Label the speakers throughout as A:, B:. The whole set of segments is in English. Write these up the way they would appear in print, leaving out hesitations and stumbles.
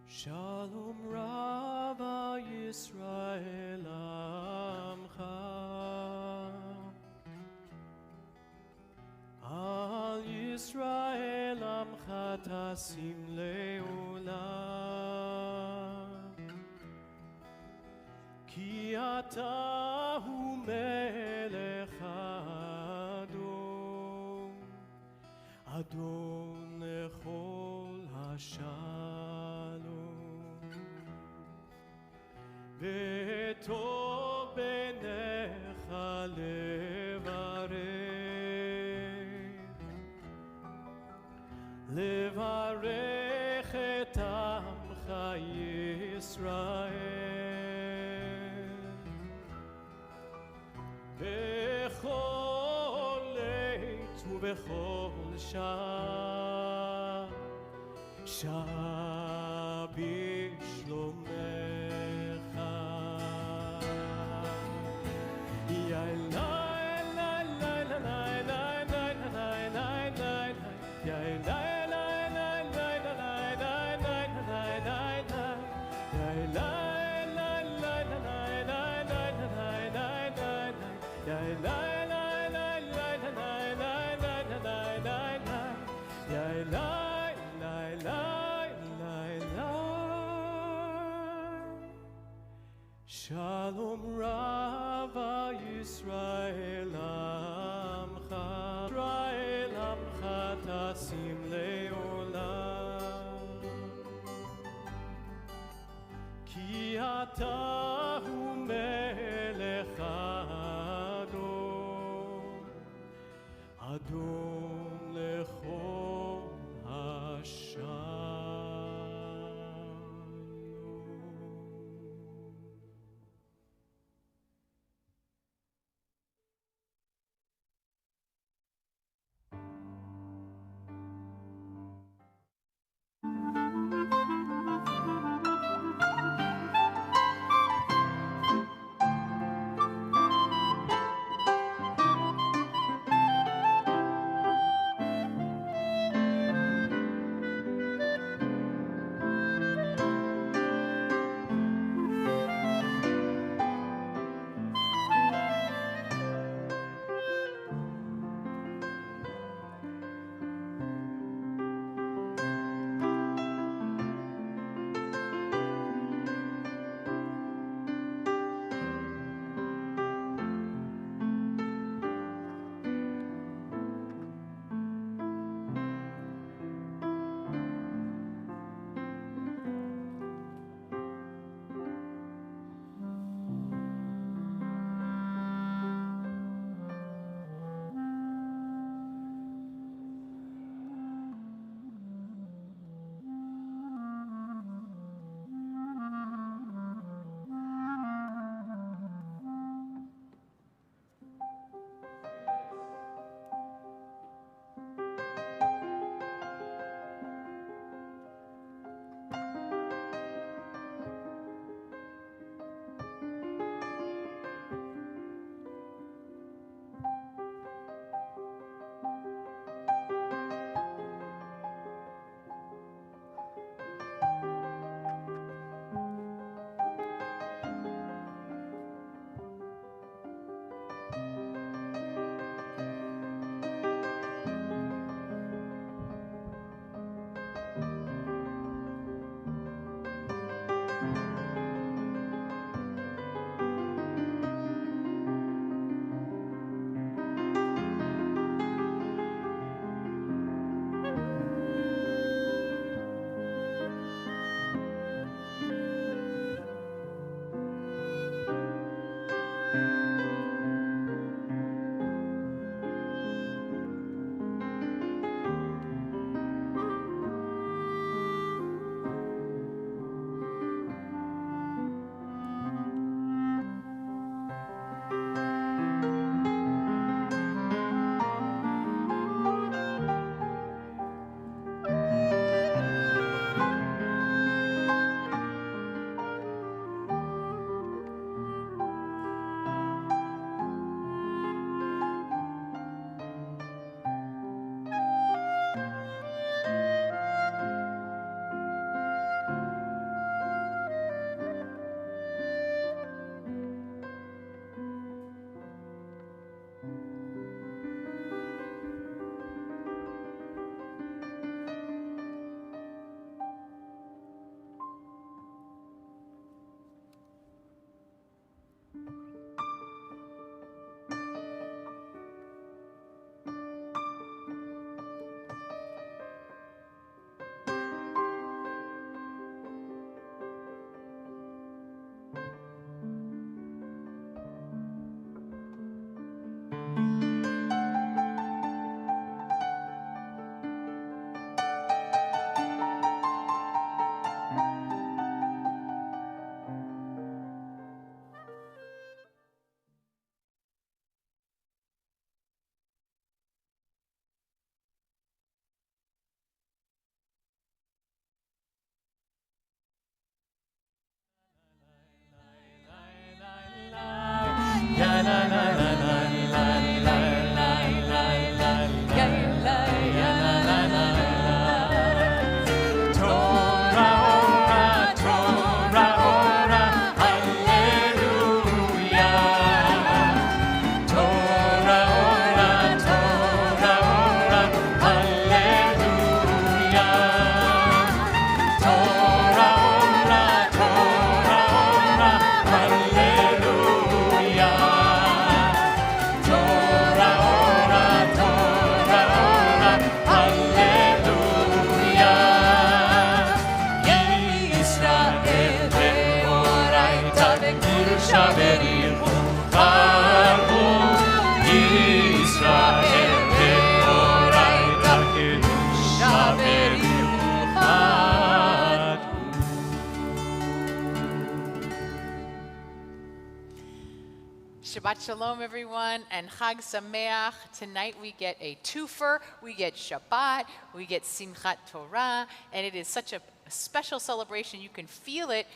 A: Shalom Rava Yisrael Amcha Al Yisrael Amcha Tasim Leolam Ki Ata Hu Melech Adon Adon Lechol Hashalom וטוב בעיניך לברך את עמך ישראל בכל עת ובכל שעה בשלומך Shalom Rava Yisrael Amcha Yisrael Amcha Tasim Leolam Ki Ata Hu Melech Adon Adon Lechol Hashalom.
B: Shabbat Shalom, everyone, and Chag Sameach. Tonight we get a twofer, we get Shabbat, we get Simchat Torah, and it is such a special celebration. You can feel it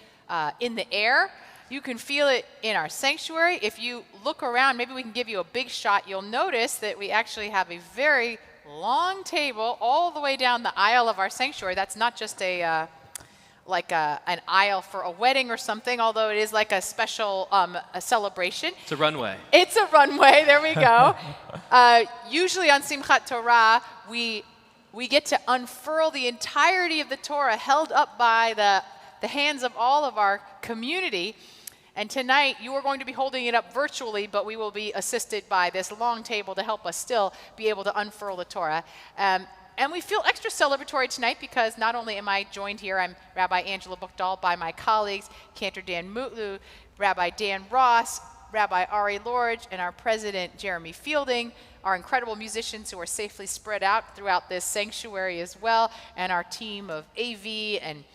B: in the air. You can feel it in our sanctuary. If you look around, maybe we can give you a big shot. You'll notice that we actually have a very long table all the way down the aisle of our sanctuary. That's not just an aisle for a wedding or something, although it is like a special a celebration.
C: It's a runway.
B: It's a runway. There we go. Usually on Simchat Torah, we get to unfurl the entirety of the Torah held up by the hands of all of our community. And tonight, you are going to be holding it up virtually, but we will be assisted by this long table to help us still be able to unfurl the Torah. And we feel extra celebratory tonight because not only am I joined here, I'm Rabbi Angela Buchdahl, by my colleagues, Cantor Dan Mutlu, Rabbi Dan Ross, Rabbi Ari Lorge, and our president, Jeremy Fielding, our incredible musicians who are safely spread out throughout this sanctuary as well, and our team of AV and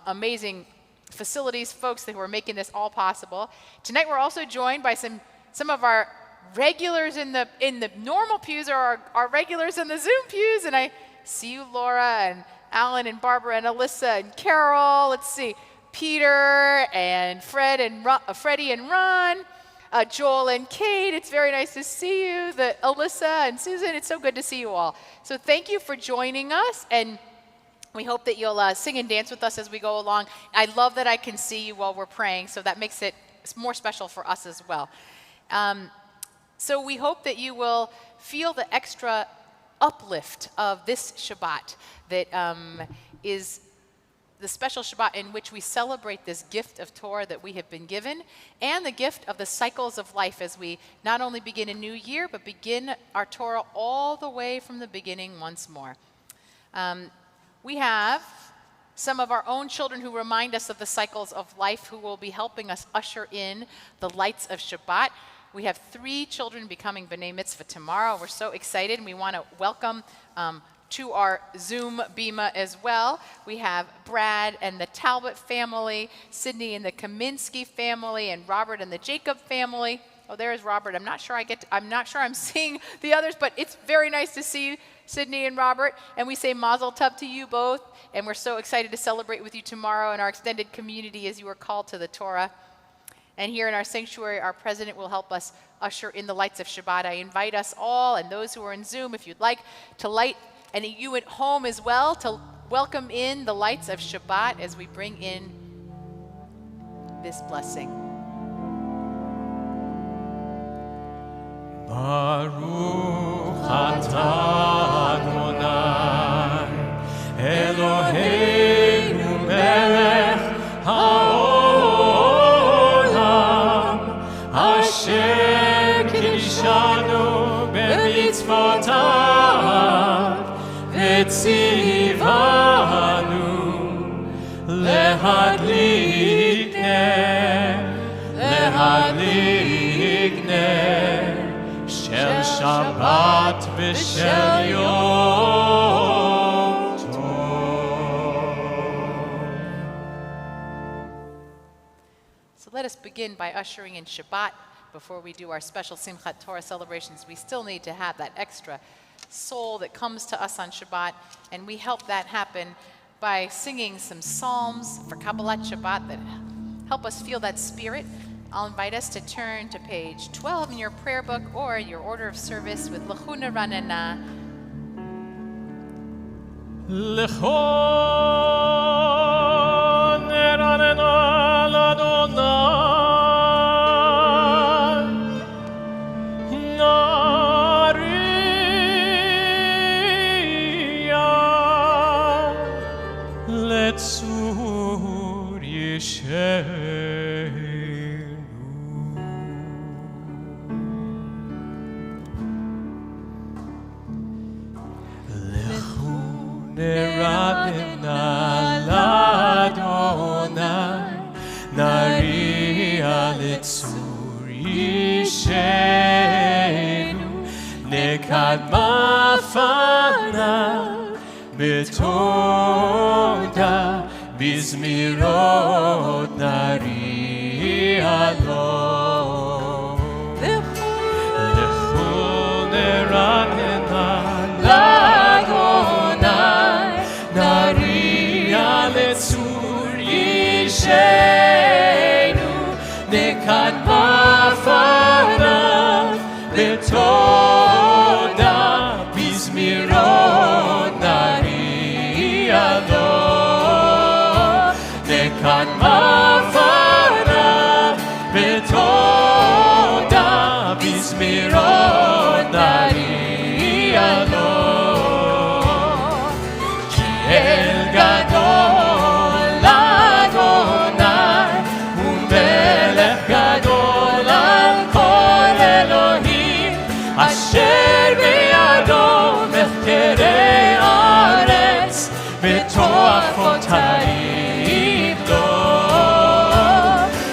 B: amazing facilities folks who are making this all possible. Tonight we're also joined by some of our regulars in the normal pews, or our regulars in the Zoom pews, and I see you, Laura and Alan and Barbara and Alyssa and Carol. Let's see, Peter and Freddie and Ron, Joel and Kate. It's very nice to see you. Alyssa and Susan. It's so good to see you all. So thank you for joining us, and we hope that you'll sing and dance with us as we go along. I love that I can see you while we're praying, so that makes it more special for us as well. So we hope that you will feel the extra uplift of this Shabbat that is the special Shabbat in which we celebrate this gift of Torah that we have been given, and the gift of the cycles of life as we not only begin a new year, but begin our Torah all the way from the beginning once more. We have some of our own children who remind us of the cycles of life, who will be helping us usher in the lights of Shabbat. We have 3 children becoming B'nai Mitzvah tomorrow. We're so excited, and we want to welcome to our Zoom Bima as well. We have Brad and the Talbot family, Sydney and the Kaminsky family, and Robert and the Jacob family. Oh, there's Robert. I'm not sure I'm seeing the others, but it's very nice to see you, Sydney and Robert. And we say Mazel Tov to you both, and we're so excited to celebrate with you tomorrow in our extended community as you are called to the Torah. And here in our sanctuary, our president will help us usher in the lights of Shabbat. I invite us all, and those who are in Zoom, if you'd like to light, and you at home as well, to welcome in the lights of Shabbat as we bring in this blessing.
A: Baruch atah Adonai Eloheinu melech haolam asher kiddushanu b'mitzvotav v'tzivanu lehadlik ner Shel Shabbat v'shel Yom Tov.
B: So let us begin by ushering in Shabbat. Before we do our special Simchat Torah celebrations, we still need to have that extra soul that comes to us on Shabbat, and we help that happen by singing some psalms for Kabbalat Shabbat that help us feel that spirit. I'll invite us to turn to page 12 in your prayer book or your order of service with L'chuna Ranana.
A: L'chuna Ranana l'Adonai Nariya Letzur Yishem Neradena אישנו נקדמה פניו בתודה בזמירות נריע לו לכו נרננה לאדוני נריע לצור אישנו נקדמה פניו בתודה בזמירות נריע לו נקדמה פניו בתודה בזמירות נריע לו כי אל גדול אדוני ומלך גדול על כל אלוהים אשר בידו מחקרי הארץ ותועפותיים לו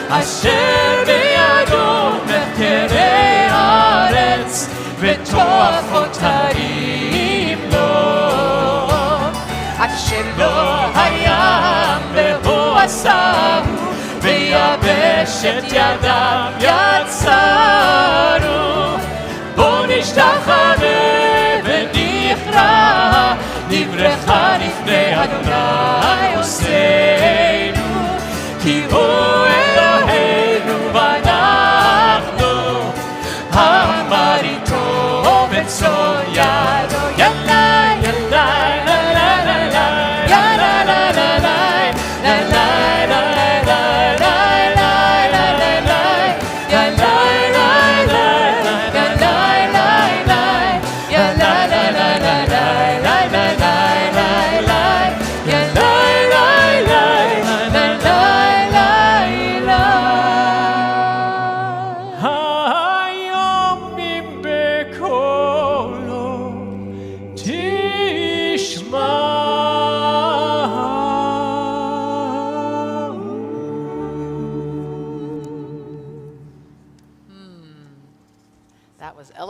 A: אשר בידו מחקרי הארץ ותועפותיים לו אשר לא הים והוא עשהו ויבשת ידיו יצרו בוא נשתחווה ונכרע נברכה לפני אדוני עושנו כי הוא אלוהינו ואנחנו המר איתו בצאן ידו ילדי ילדי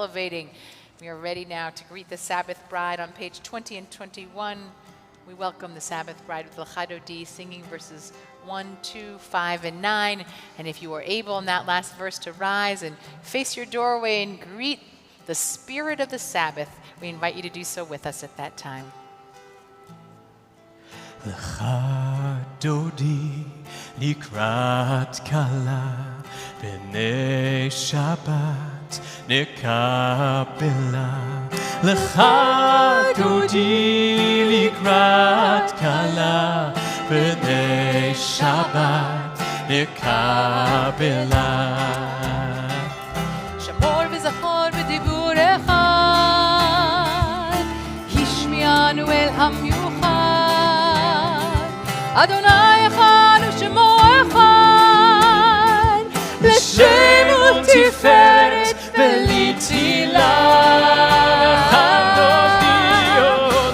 B: elevating. We are ready now to greet the Sabbath bride on page 20 and 21. We welcome the Sabbath bride with L'chadodi, singing verses 1, 2, 5, and 9. And if you are able in that last verse to rise and face your doorway and greet the spirit of the Sabbath, we invite you to do so with us at that time.
A: L'chadodi likrat kala b'nei Shabbat נקבלה לך דודי לקראת כלה בני שבת נקבלה
B: שמור וזכור בדיבור אחד השמיענו אל המיוחד אדוני אחד ושמו אחד לשם ותפארת ולתהילה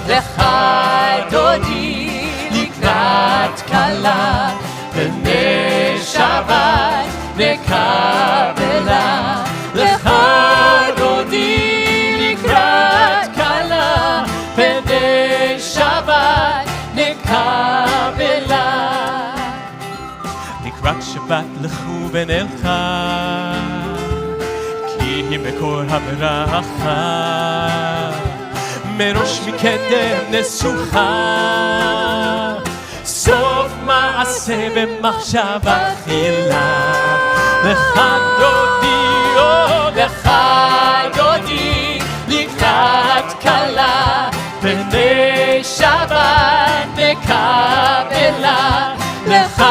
B: לך דודי לקראת כלה בני שבת נקבלה לך דודי לקראת כלה בני שבת נקבלה
A: לקראת שבת לכו ונלכה היא מקור הברכה מראש מקדם נסוכה סוף מעשה במחשבה תחילה לך דודי לך דודי לקראת כלה בני שבת נקבלה לך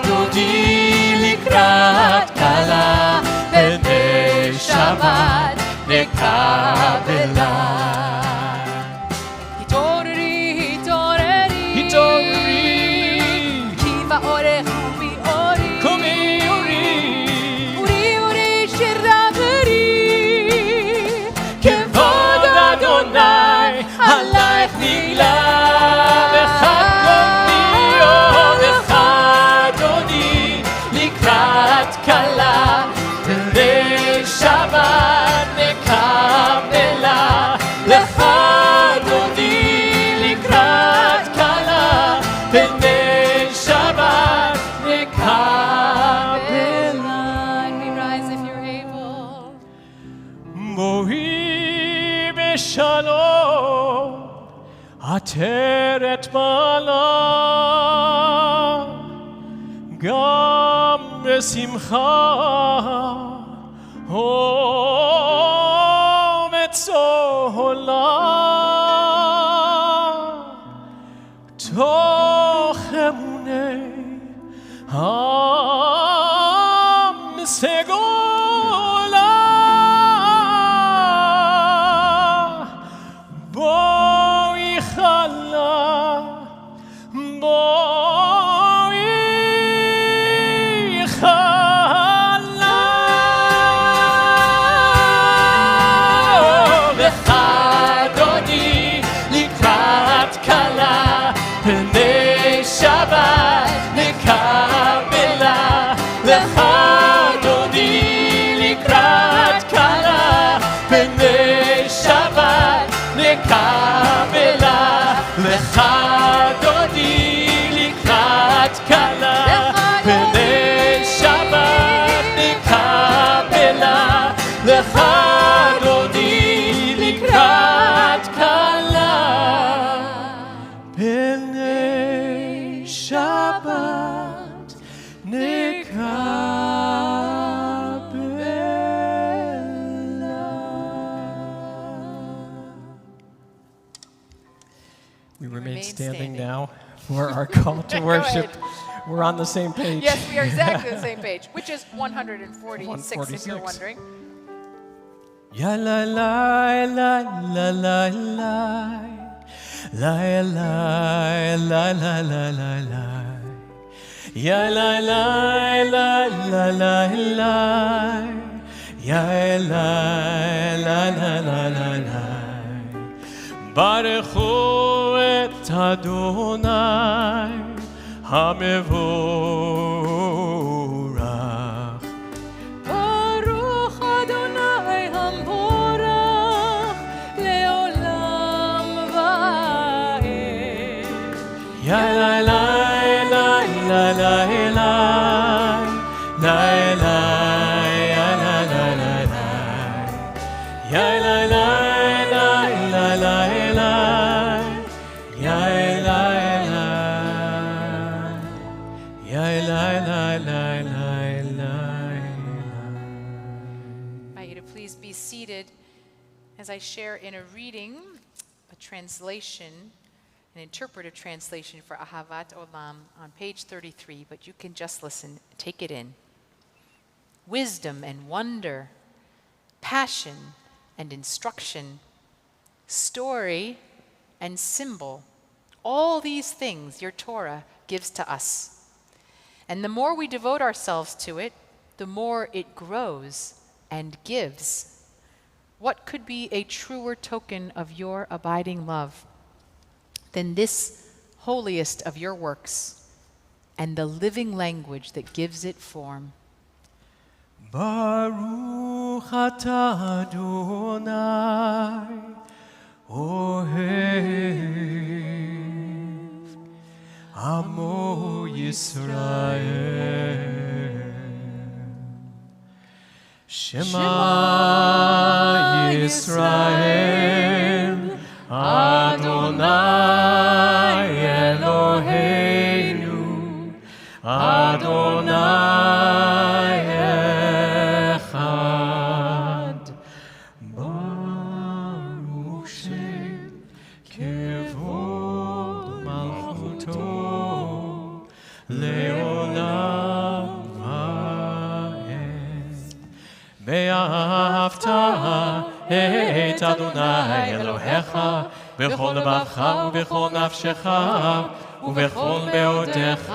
A: דודי לקראת כלה בני שבת נקבלה התעוררי התעוררי התעוררי כי באורך וביאורי קומי אורי אורי אורי שרברי כבוד אדוני עלייך נגלה לך דודי לך דודי לקראת כלה בשלום עטרת מעלה גם בשמחה אומץ עולה תוך אמוני עם סגולה בואי חלה בואי חלה לך אדוני לקראת כלה פני שבת נקבלה לך אדוני לקראת כלה פני שבת נקבלה לך אדוני לקראת כלה פני שבת נקבלה לך אדוני לקראת כלה פני שבת We remain standing now for our call to worship. We're on the same page.
B: Yes, we are exactly the same page, which is 146 if you're wondering.
A: Ya la la la la la la la la la la la la la Ya la la la la la la Ya la la la la la la ברכו את אדוני המבורך
C: ברוך אדוני המבורך לעולם ועד.
A: יא לה לה לה לה לה לה לה לה יא לה לה לה לה יא לה לה
B: as I share in a reading, a translation, an interpretive translation for Ahavat Olam on page 33, but you can just listen, take it in. Wisdom and wonder, passion and instruction, story and symbol, all these things your Torah gives to us. And the more we devote ourselves to it, the more it grows and gives. What could be a truer token of your abiding love than this holiest of your works and the living language that gives it form?
A: Baruch atah Adonai ohev Amo Yisrael Shema Yisrael Adonai Eloheinu Adonai Echad Baruch Shem Kevod Malchuto Leolam ואהבת את אדוני אלוהיך בכל לבבך ובכל נפשך ובכל מאודיך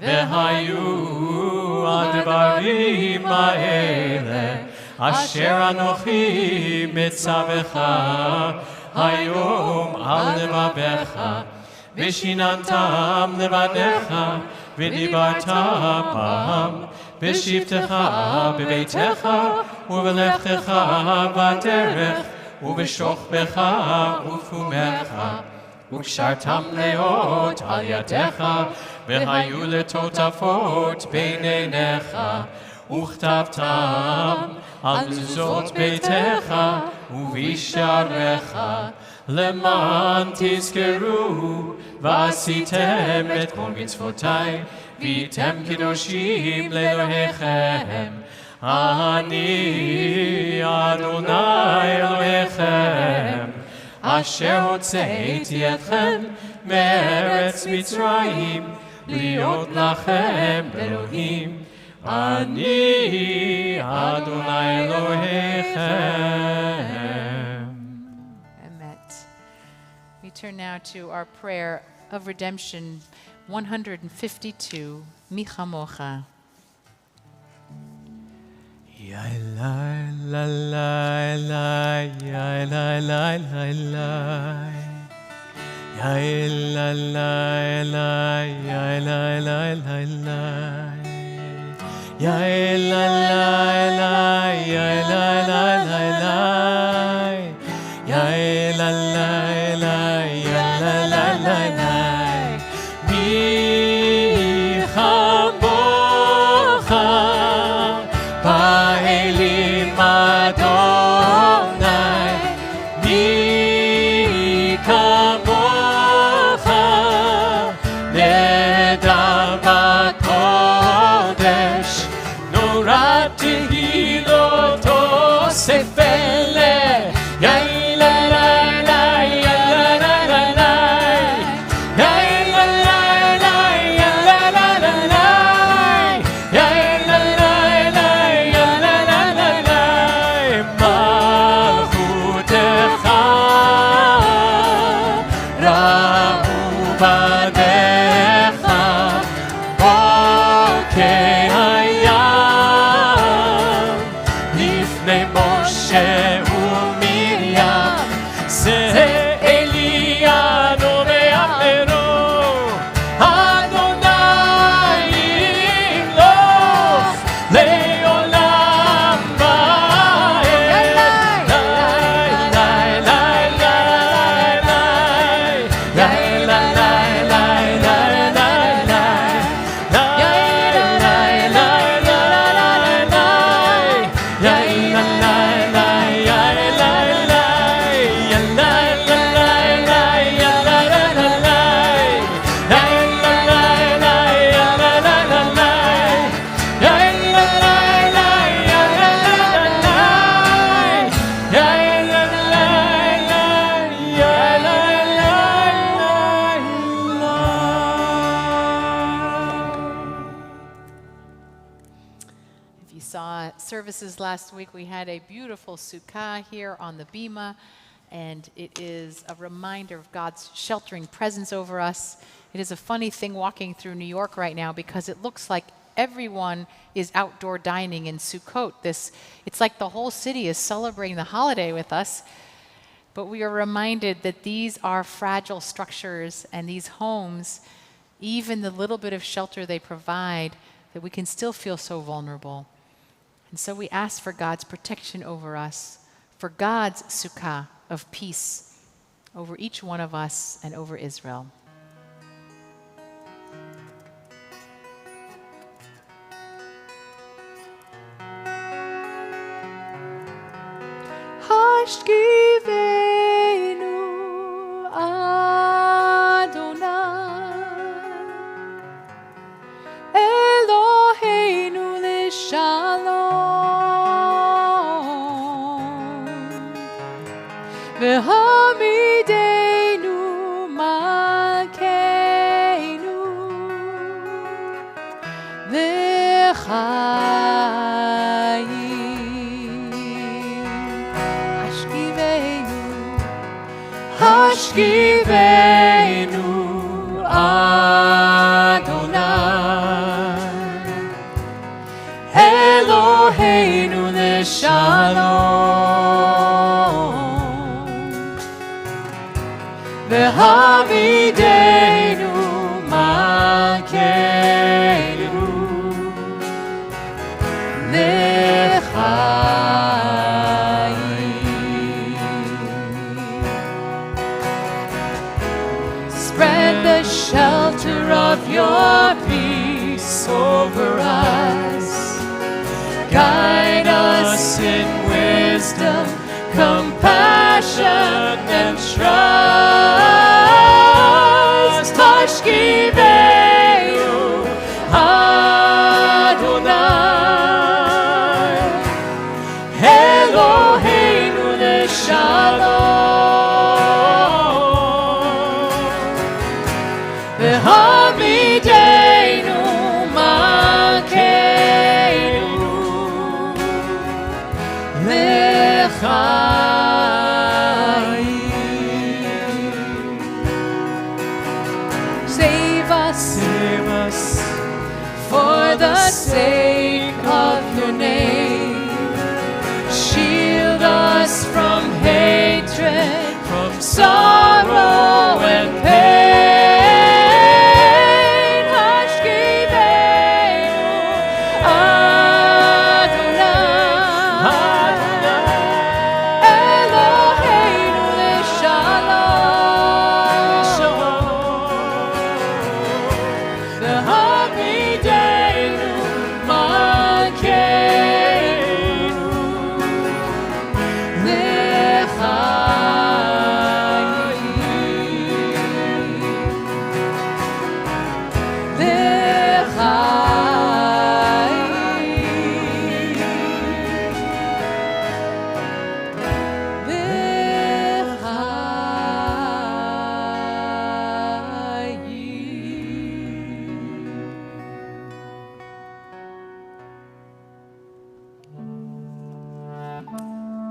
A: והיו הדברים האלה אשר אנוכי מצווך היום על לבבך ושיננתם לבניך ודיברת בם בשבתך בביתך ובלכתך בדרך ובשוכבך ובפומך וקשרתם לאות על ידיך והיו לטוטפות בין עיניך וכתבתם על מזוזות ביתך ובשעריך, למען תזכרו ועשיתם את כל מצוותיי, והייתם קדושים לאלוהיכם. אני אדוני אלוהיכם, אשר הוצאתי אתכם מארץ מצרים, להיות לכם אלוהים. אני אדוני אלוהיכם.
B: Amen. We turn now to our prayer of redemption, 152, Mi Chamocha.
A: Ya la la la la, ya la la la la, ya la la la, ya la la la la, ya la la la, ya la la la la, ya la la la, ya la la la la. Mi chamocha Elim Adonai, mi kamocha, nedam b'kodesh, norat tehilloto sefele, yai la la la, ya la la la la, yai la la la, ya la la la la, yai la la la.
B: Services last week, we had a beautiful sukkah here on the bima, and it is a reminder of God's sheltering presence over us. It is a funny thing walking through New York right now because it looks like everyone is outdoor dining in Sukkot. It's like the whole city is celebrating the holiday with us, but we are reminded that these are fragile structures, and these homes, even the little bit of shelter they provide, that we can still feel so vulnerable. And so we ask for God's protection over us, for God's sukkah of peace over each one of us and over Israel. Hashkivenu Adonai Eloheinu l'shalom v'hamidenu malkeinu l'chayim. Hashkivenu Adonai Eloheinu l'shalom v'hamidenu malkeinu shelter of your peace over us.
A: compassion and trust. Hashkiveinu Adonai Eloheinu leshalom v'hamideinu malkeinu
C: Save us for the sake of your name. Shield us from hatred,
A: from
C: sorrow and pain. Hashkiveinu Adonai Eloheinu leshalom v'hamideinu malkeinu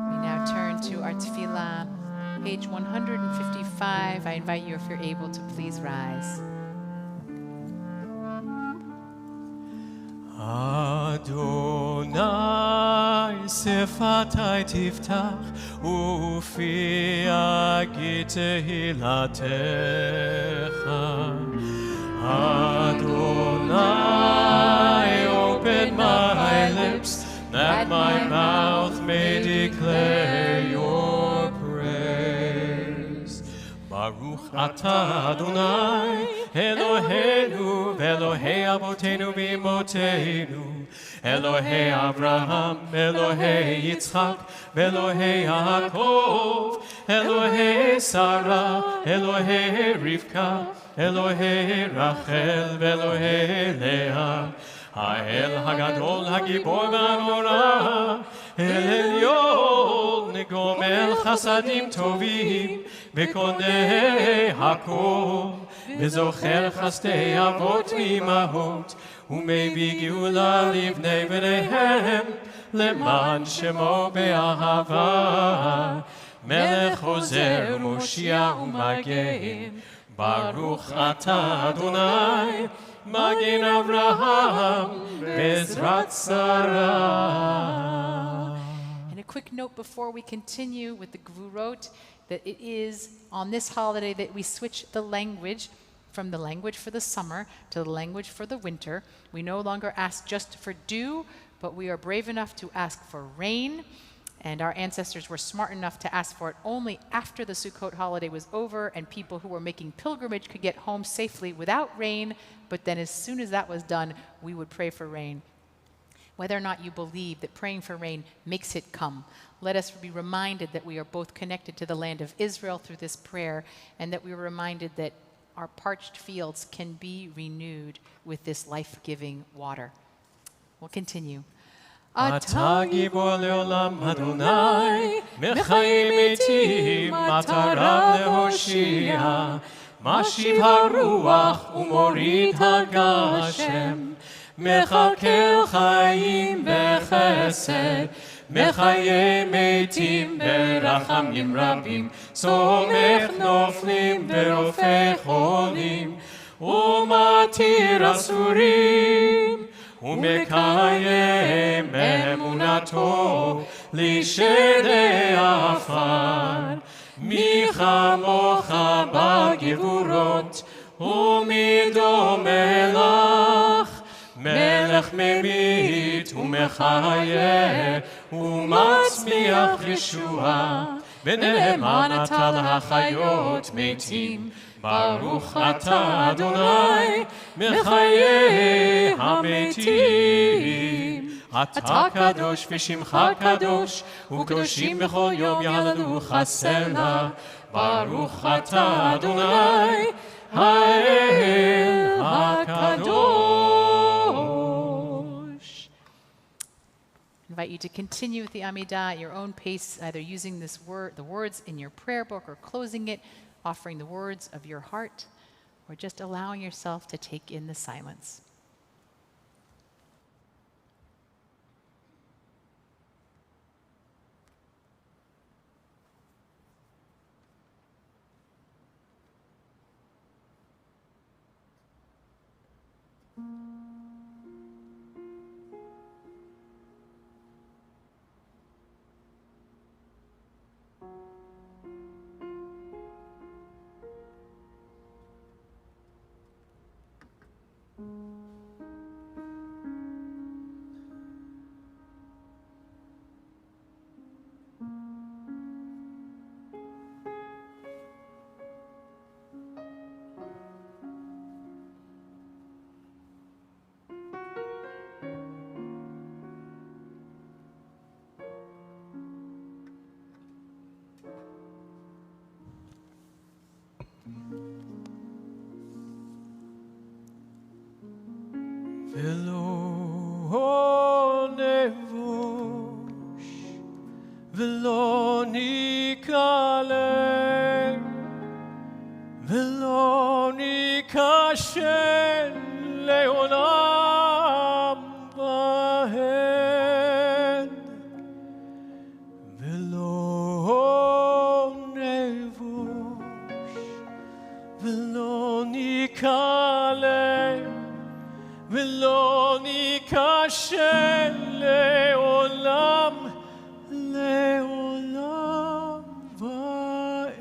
B: We now turn to our tefillah, page 155. I invite you, if you're able, to please rise.
A: Adonai sefatai tiftach ufi agit tehilatecha. Adonai, open my lips that my mouth may declare your praise. Baruch atah Adonai Eloheinu v'Elohei avotenu v'imotenu, Elohei Avraham, Elohei Yitzchak, v'Elohei Yaakov, Elohei Sarah, Elohei Rivka, Elohei Rachel, v'Elohei Leah, האל הגדול, הגיבור והנורא, אל עליון, גומל חסדים טובים, וקונה הכל, וזוכר חסדי אבות ואימהות, ומביא גאולה לבני בניהם, למען שמו באהבה, מלך עוזר, מושיע ומגן, ברוך אתה אדוני, Magin Avraham, Bezrat Sarah.
B: And a quick note before we continue with the Gvurot, that it is on this holiday that we switch the language from the language for the summer to the language for the winter. We no longer ask just for dew, but we are brave enough to ask for rain. And our ancestors were smart enough to ask for it only after the Sukkot holiday was over and people who were making pilgrimage could get home safely without rain. But then as soon as that was done, we would pray for rain. Whether or not you believe that praying for rain makes it come, let us be reminded that we are both connected to the land of Israel through this prayer, and that we are reminded that our parched fields can be renewed with this life-giving water. We'll continue.
A: אתה גיבור לעולם אדוני, מחיים מתים, אתה רב להושיע, משיב הרוח ומוריד הגשם, מחכה חיים בחסד, מחיי מתים ברחמים רבים, סומך נופלים ורופא חולים, ומתיר אסורים, ומקיים אמונתו לשדי עפר. מי כמוך בגבורות ומי דומה לך, מלך ממית ומחיה ומצמיח ישועה, ונאמן אתה להחיות מתים. ברוך אתה אדוני מחיי המתים, אתה קדוש ושמך קדוש, וקדושים בכל יום יהללוך סלה. ברוך אתה אדוני, האל הקדוש.
B: I invite you to continue with the Amidah at your own pace, either using the words in your prayer book or closing it, offering the words of your heart, or just allowing yourself to take in the silence.
A: ולא נבוש ולא ניכלם ולא ניכשל לעולם בהן ולא נבוש ולא ניכלם ולא ניכשל לעולם, לעולם ועד.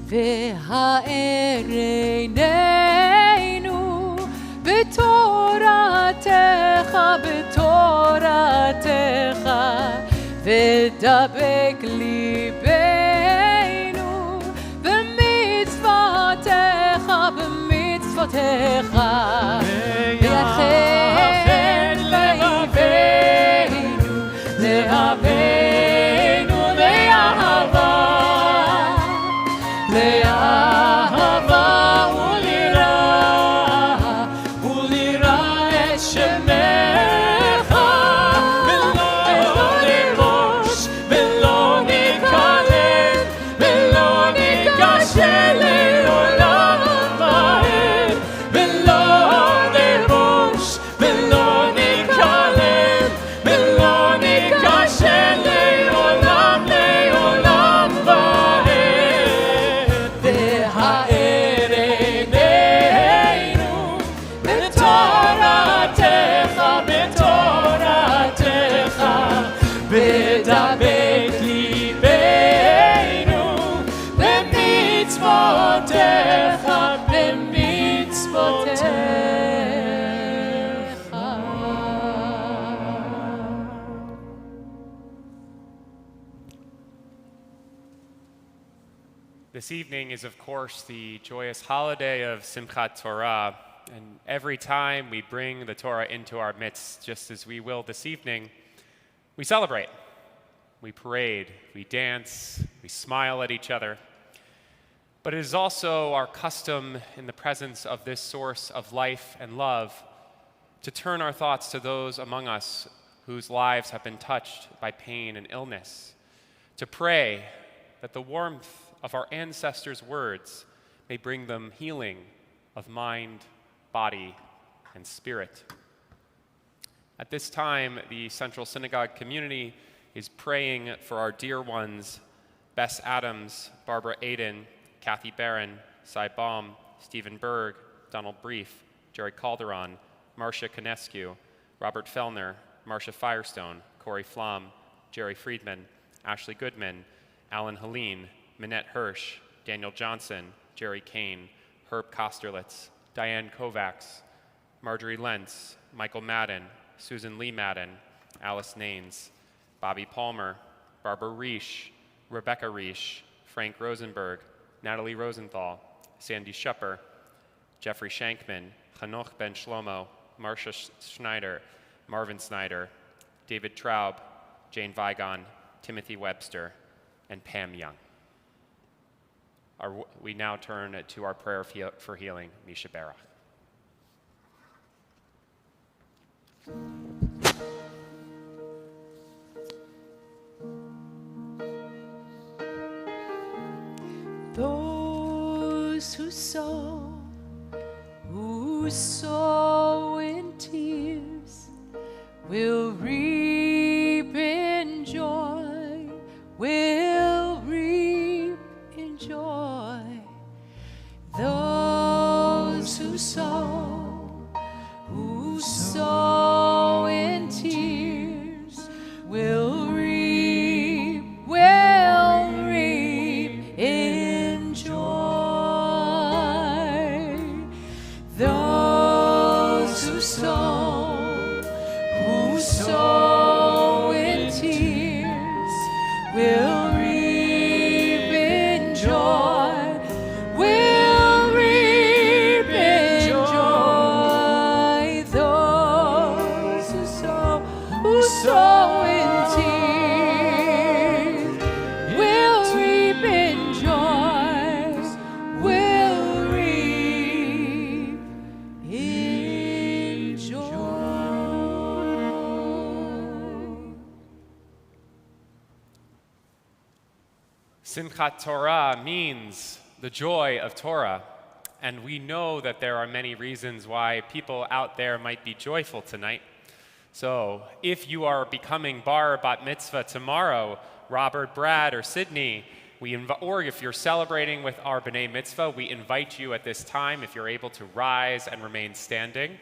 C: והאר עינינו בתורתך, בתורתך, ודבק ליבנו במצוותיך, במצוותיך. ויחד לבנו, להבנו לאהבה, לאהבה וליראה, וליראה את שמך.
A: ודבק ליבנו במצוותיך, במצוותיך.
D: This evening is, of course, the joyous holiday of Simchat Torah, and every time we bring the Torah into our midst, just as we will this evening, we celebrate, we parade, we dance, we smile at each other. But it is also our custom in the presence of this source of life and love to turn our thoughts to those among us whose lives have been touched by pain and illness, to pray that the warmth of our ancestors' words may bring them healing of mind, body, and spirit. At this time, the Central Synagogue community is praying for our dear ones, Bess Adams, Barbara Aiden, Kathy Barron, Cy Baum, Stephen Berg, Donald Brief, Jerry Calderon, Marcia Conescu, Robert Fellner, Marcia Firestone, Corey Flom, Jerry Friedman, Ashley Goodman, Alan Helene, Minette Hirsch, Daniel Johnson, Jerry Kane, Herb Kosterlitz, Diane Kovacs, Marjorie Lentz, Michael Madden, Susan Lee Madden, Alice Naines, Bobby Palmer, Barbara Reish, Rebecca Reish, Frank Rosenberg, Natalie Rosenthal, Sandy Schupper, Jeffrey Shankman, Hanoch Ben Shlomo, Marcia Schneider, Marvin Snyder, David Traub, Jane Vigon, Timothy Webster, and Pam Young. We now turn to our prayer for healing, Misha Barach.
C: Those who sow in tears will reap in joy, will reap in joy. Those who sow in tears will reap in joy. Those who sow in tears will reap in joy, will reap in joy. Those who sow in tears will reap in joy, will reap in joy.
D: Simchat Torah means the joy of Torah, and we know that there are many reasons why people out there might be joyful tonight. So if you are becoming bar bat mitzvah tomorrow, Robert, Brad, or Sydney, or if you're celebrating with our B'nai Mitzvah, we invite you at this time, if you're able, to rise and remain standing.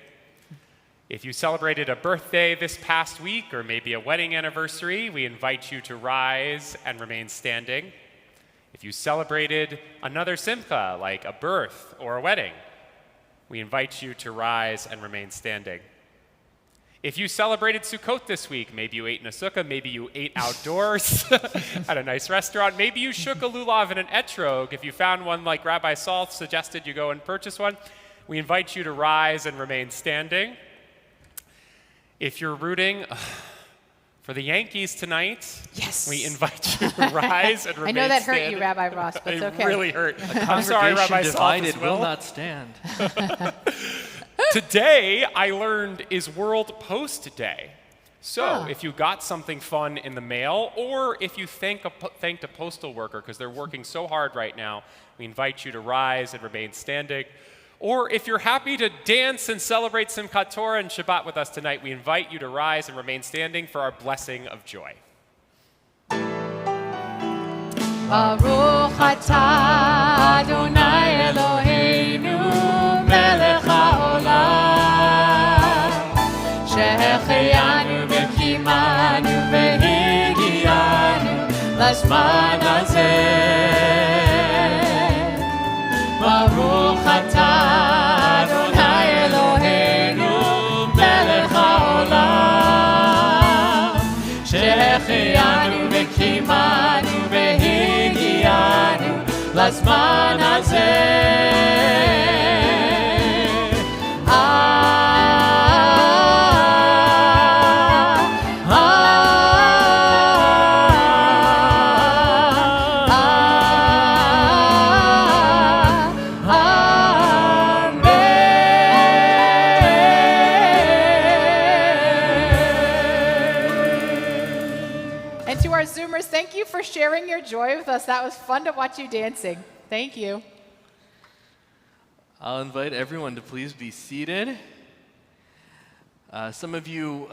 D: If you celebrated a birthday this past week, or maybe a wedding anniversary, we invite you to rise and remain standing. If you celebrated another simcha, like a birth or a wedding, we invite you to rise and remain standing. If you celebrated Sukkot this week, maybe you ate in a sukkah, maybe you ate outdoors at a nice restaurant, maybe you shook a lulav in an etrog. If you found one like Rabbi Salt suggested you go and purchase one, we invite you to rise and remain standing. If you're rooting for the Yankees tonight,
B: Yes.
D: we invite you to rise and remain standing.
B: I know that hurt you, Rabbi Ross, but it's okay.
D: It really hurt. I'm sorry, Rabbi Salt as
A: divided
D: well.
A: will not stand.
D: Today, I learned, is World Post Day. So if you got something fun in the mail, or if you thanked a postal worker because they're working so hard right now, we invite you to rise and remain standing. Or if you're happy to dance and celebrate Simchat Torah and Shabbat with us tonight, we invite you to rise and remain standing for our blessing of joy.
C: Baruch atah Adonai Eloheinu melech haolam שהחיינו וקיימנו והגיענו לזמן הזה. ברוך אתה אדוני אלוהינו מלך העולם שהחיינו וקיימנו והגיענו לזמן הזה.
B: Thank you for sharing your joy with us. That was fun to watch you dancing. Thank you.
A: I'll invite everyone to please be seated. Some of you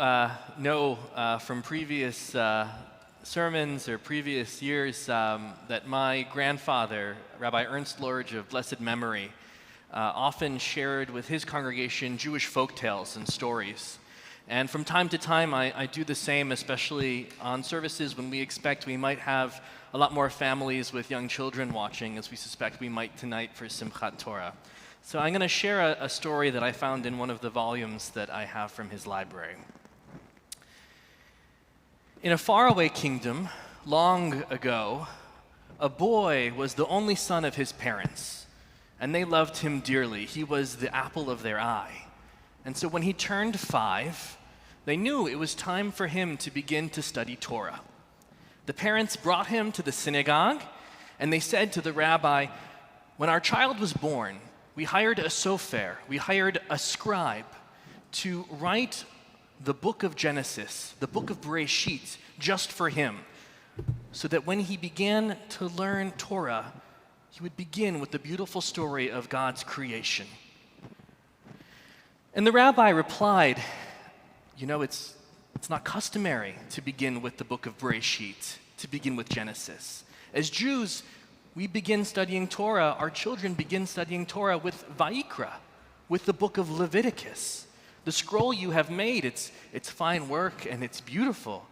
A: know from previous sermons or previous years that my grandfather, Rabbi Ernst Lorge of blessed memory, often shared with his congregation Jewish folk tales and stories. And from time to time, I do the same, especially on services when we expect we might have a lot more families with young children watching, as we suspect we might tonight for Simchat Torah. So I'm going to share a story that I found in one of the volumes that I have from his library. In a faraway kingdom, long ago,
E: A boy was the only son of his parents, and they loved him dearly. He was the apple of their eye. And so when he turned 5, they knew it was time for him to begin to study Torah. The parents brought him to the synagogue, and they said to the rabbi, "When our child was born, we hired a sofer, we hired a scribe to write the book of Genesis, the book of Bereshit, just for him, so that when he began to learn Torah, he would begin with the beautiful story of God's creation." And the rabbi replied, "You know, it's not customary to begin with the book of Bereshit, to begin with Genesis. As Jews, we begin studying Torah, our children begin studying Torah with Vayikra, with the book of Leviticus. The scroll you have made, it's fine work and it's beautiful.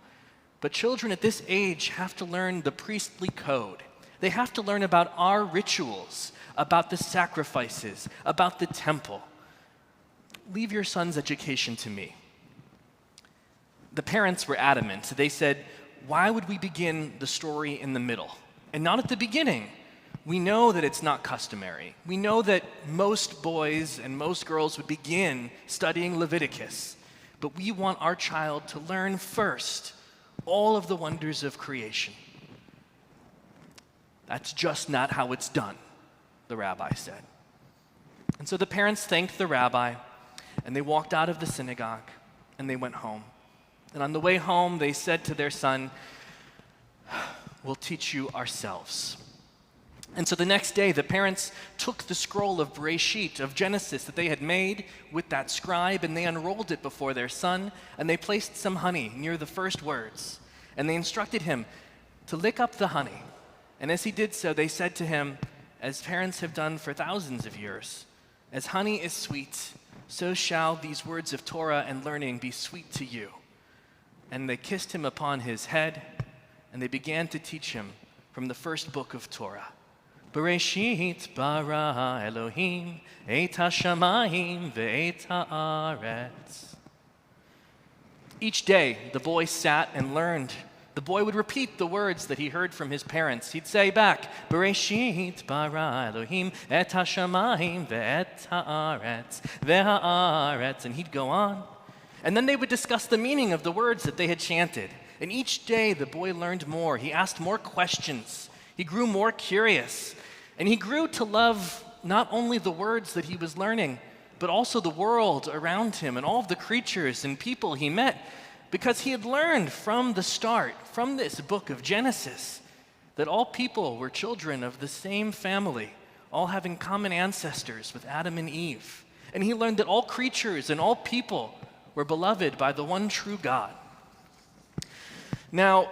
E: But children at this age have to learn the priestly code. They have to learn about our rituals, about the sacrifices, about the temple. Leave your son's education to me." The parents were adamant. They said, "Why would we begin the story in the middle? And not at the beginning. We know that it's not customary. We know that most boys and most girls would begin studying Leviticus. But we want our child to learn first all of the wonders of creation." "That's just not how it's done," the rabbi said. And so the parents thanked the rabbi, and they walked out of the synagogue, and they went home. And on the way home, they said to their son, "We'll teach you ourselves." And so the next day, the parents took the scroll of Bereshit, of Genesis, that they had made with that scribe, and they unrolled it before their son, and they placed some honey near the first words. And they instructed him to lick up the honey. And as he did so, they said to him, as parents have done for thousands of years, "As honey is sweet, so shall these words of Torah and learning be sweet to you." And they kissed him upon his head, and they began to teach him from the first book of Torah. Bereshit bara Elohim et hashamayim ve'et haaretz. Each day, the boy sat and learned. The boy would repeat the words that he heard from his parents. He'd say back, "Bereshit bara Elohim et hashamayim ve'et haaretz ve'haaretz," and he'd go on. And then they would discuss the meaning of the words that they had chanted. And each day, the boy learned more. He asked more questions. He grew more curious. And he grew to love not only the words that he was learning, but also the world around him and all of the creatures and people he met, because he had learned from the start, from this book of Genesis, that all people were children of the same family, all having common ancestors with Adam and Eve. And he learned that all creatures and all people were beloved by the one true God. Now,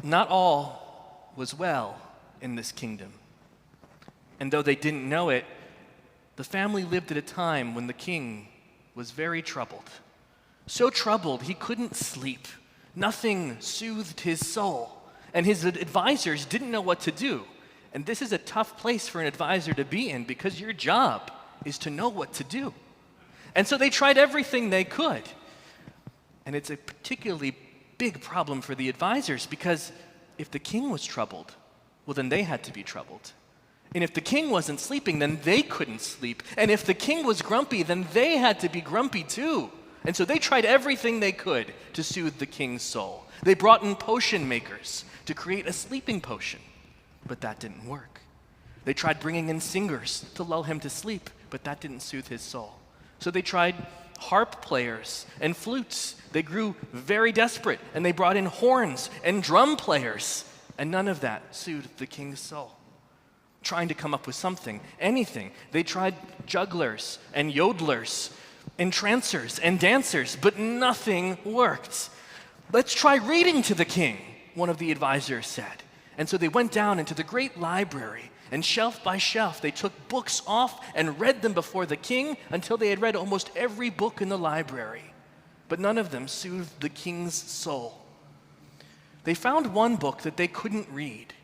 E: not all was well in this kingdom. And though they didn't know it, the family lived at a time when the king was very troubled. So troubled, he couldn't sleep. Nothing soothed his soul. And his advisors didn't know what to do. And this is a tough place for an advisor to be in, because your job is to know what to do. And so they tried everything they could. And it's a particularly big problem for the advisors, because if the king was troubled, well, then they had to be troubled. And if the king wasn't sleeping, then they couldn't sleep. And if the king was grumpy, then they had to be grumpy too. And so they tried everything they could to soothe the king's soul. They brought in potion makers to create a sleeping potion, but that didn't work. They tried bringing in singers to lull him to sleep, but that didn't soothe his soul. So they tried harp players and flutes. They grew very desperate, and they brought in horns and drum players, and none of that soothed the king's soul. Trying to come up with something, anything. They tried jugglers and yodelers, entrancers and dancers, but nothing worked. "Let's try reading to the king," one of the advisors said. And so they went down into the great library, and shelf by shelf, they took books off and read them before the king until they had read almost every book in the library. But none of them soothed the king's soul. They found one book that they couldn't read,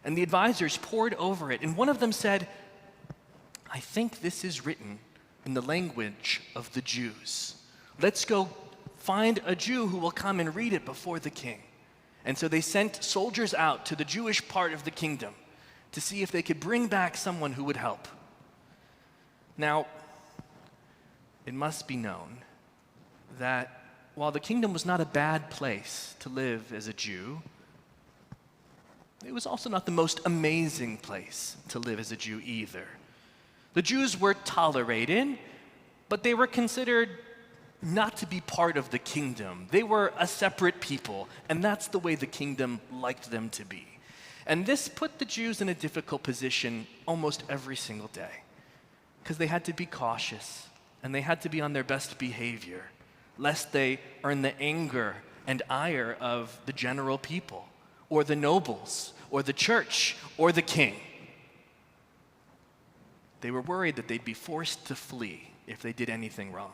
E: and the advisors pored over it, and one of them said, "I think this is written in the language of the Jews. Let's go find a Jew who will come and read it before the king." And so they sent soldiers out to the Jewish part of the kingdom, to see if they could bring back someone who would help. Now, it must be known that while the kingdom was not a bad place to live as a Jew, it was also not the most amazing place to live as a Jew either. The Jews were tolerated, but they were considered not to be part of the kingdom. They were a separate people, and that's the way the kingdom liked them to be. And this put the Jews in a difficult position almost every single day, because they had to be cautious, and they had to be on their best behavior, lest they earn the anger and ire of the general people, or the nobles, or the church, or the king. They were worried that they'd be forced to flee if they did anything wrong.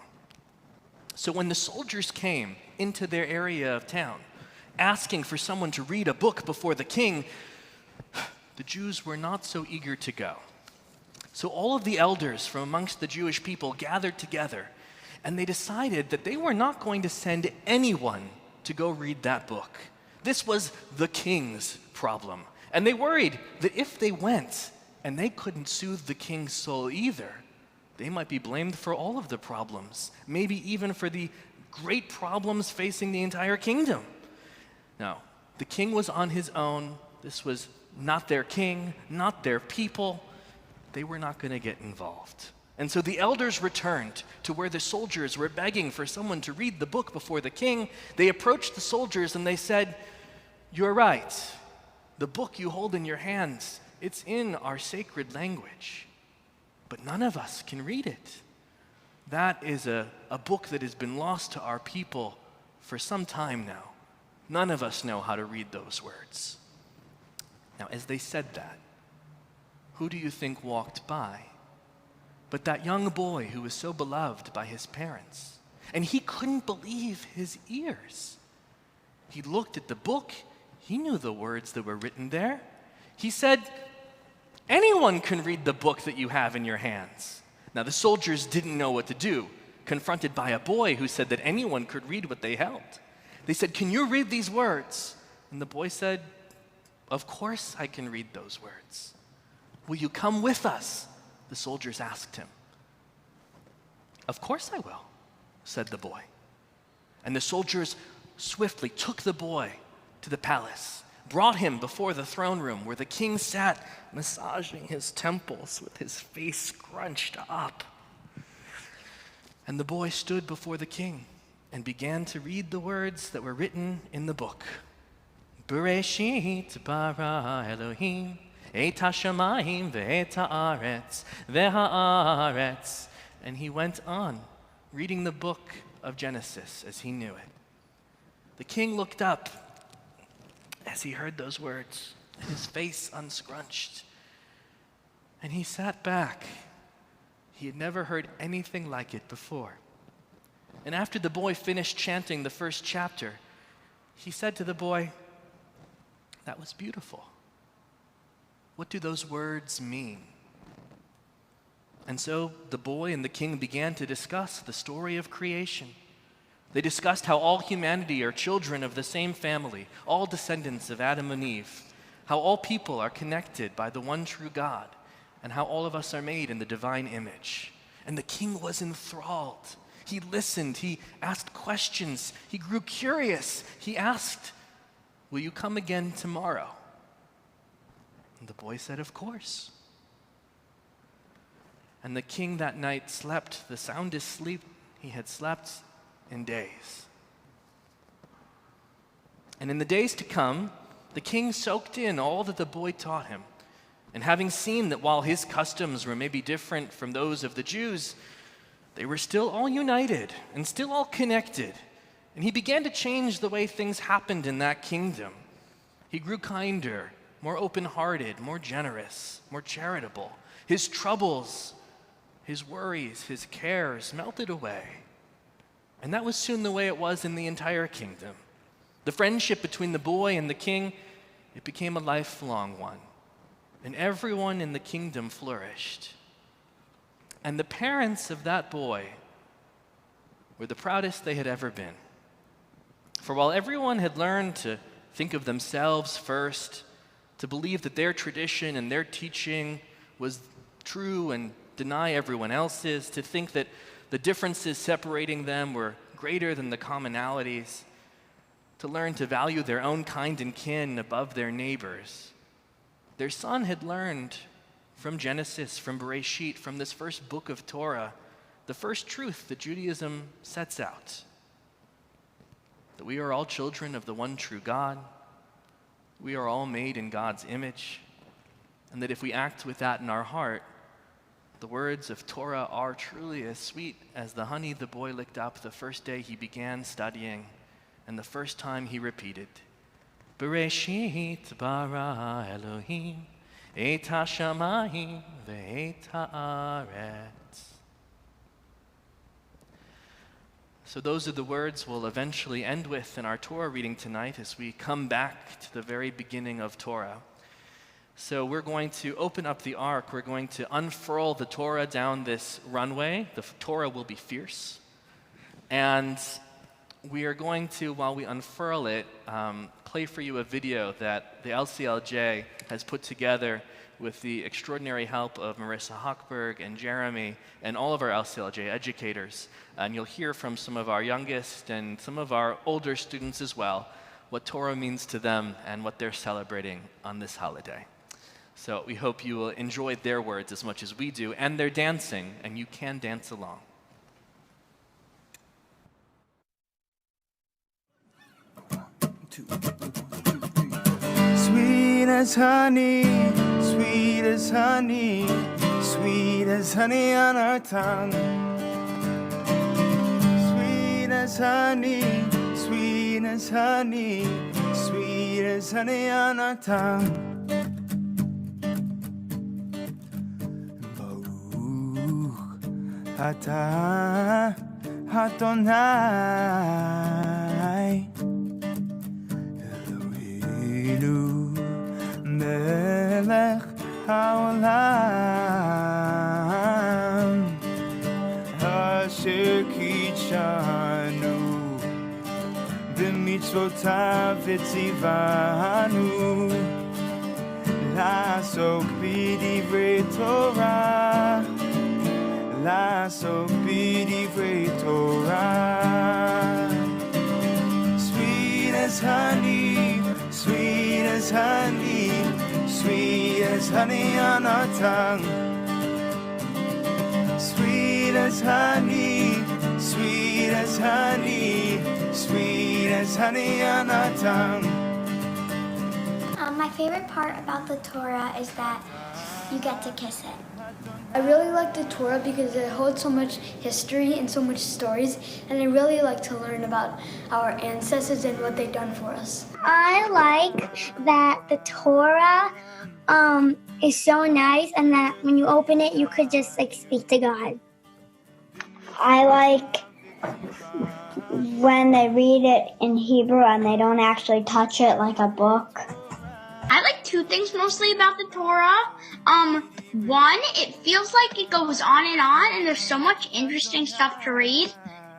E: So when the soldiers came into their area of town, asking for someone to read a book before the king, the Jews were not so eager to go. So all of the elders from amongst the Jewish people gathered together, and they decided that they were not going to send anyone to go read that book. This was the king's problem. And they worried that if they went and they couldn't soothe the king's soul either, they might be blamed for all of the problems, maybe even for the great problems facing the entire kingdom. Now, the king was on his own. This was not their king, not their people. They were not going to get involved. And so the elders returned to where the soldiers were begging for someone to read the book before the king. They approached the soldiers and they said, "You're right. The book you hold in your hands, it's in our sacred language, but none of us can read it. That is a book that has been lost to our people for some time now. None of us know how to read those words." Now, as they said that, who do you think walked by but that young boy who was so beloved by his parents? And he couldn't believe his ears. He looked at the book. He knew the words that were written there. He said, "Anyone can read the book that you have in your hands." Now, the soldiers didn't know what to do, confronted by a boy who said that anyone could read what they held. They said, "Can you read these words?" And the boy said, "Of course I can read those words." "Will you come with us?" the soldiers asked him. "Of course I will," said the boy. And the soldiers swiftly took the boy to the palace, brought him before the throne room where the king sat, massaging his temples with his face scrunched up. And the boy stood before the king and began to read the words that were written in the book. Bereshit bara Elohim et hashamayim ve'et haaretz ve'haaretz. And he went on reading the book of Genesis as he knew it. The king looked up as he heard those words, and his face unscrunched. And he sat back. He had never heard anything like it before. And after the boy finished chanting the first chapter, he said to the boy, "That was beautiful. What do those words mean?" And so the boy and the king began to discuss the story of creation. They discussed how all humanity are children of the same family, all descendants of Adam and Eve, how all people are connected by the one true God, and how all of us are made in the divine image. And the king was enthralled. He listened. He asked questions. He grew curious. He asked, "Will you come again tomorrow?" And the boy said, "Of course." And the king that night slept the soundest sleep he had slept in days. And in the days to come, the king soaked in all that the boy taught him. And having seen that while his customs were maybe different from those of the Jews, they were still all united and still all connected. And he began to change the way things happened in that kingdom. He grew kinder, more open-hearted, more generous, more charitable. His troubles, his worries, his cares melted away. And that was soon the way it was in the entire kingdom. The friendship between the boy and the king, it became a lifelong one. And everyone in the kingdom flourished. And the parents of that boy were the proudest they had ever been. For while everyone had learned to think of themselves first, to believe that their tradition and their teaching was true and deny everyone else's, to think that the differences separating them were greater than the commonalities, to learn to value their own kind and kin above their neighbors. Their son had learned from Genesis, from Bereshit, from this first book of Torah, the first truth that Judaism sets out, that we are all children of the one true God, we are all made in God's image, and that if we act with that in our heart, the words of Torah are truly as sweet as the honey the boy licked up the first day he began studying and the first time he repeated, Bereshit bara Elohim et hashamayim ve'et haaretz. So those are the words we'll eventually end with in our Torah reading tonight as we come back to the very beginning of Torah. So we're going to open up the ark. We're going to unfurl the Torah down this runway. The Torah will be fierce. And we are going to, while we unfurl it, play for you a video that the LCLJ has put together with the extraordinary help of Marissa Hochberg and Jeremy and all of our LCLJ educators. And you'll hear from some of our youngest and some of our older students as well what Torah means to them and what they're celebrating on this holiday. So we hope you will enjoy their words as much as we do, and their dancing, and you can dance along.
A: Sweet as honey, sweet as honey, sweet as honey on our tongue. Sweet as honey, sweet as honey, sweet as honey on our tongue. Atah Adonai Eloheinu melech haolam asher kitshanu b'mitzvotav v'tzivanu la'asok b'divrei Torah La'asok b'divrei Torah. Sweet as honey, sweet as honey, sweet as honey on our tongue. Sweet as honey, sweet as honey, sweet as honey on our tongue.
F: My favorite part about the Torah is that you get to kiss it. I really like the Torah because it holds so much history and so much stories, and I really like to learn about our ancestors and what they've done for us.
G: I like that the Torah is so nice, and that when you open it, you could just speak to God. I like when they read it in Hebrew and they don't actually touch it like a book.
H: I like two things mostly about the Torah. One, it feels like it goes on and there's so much interesting stuff to read.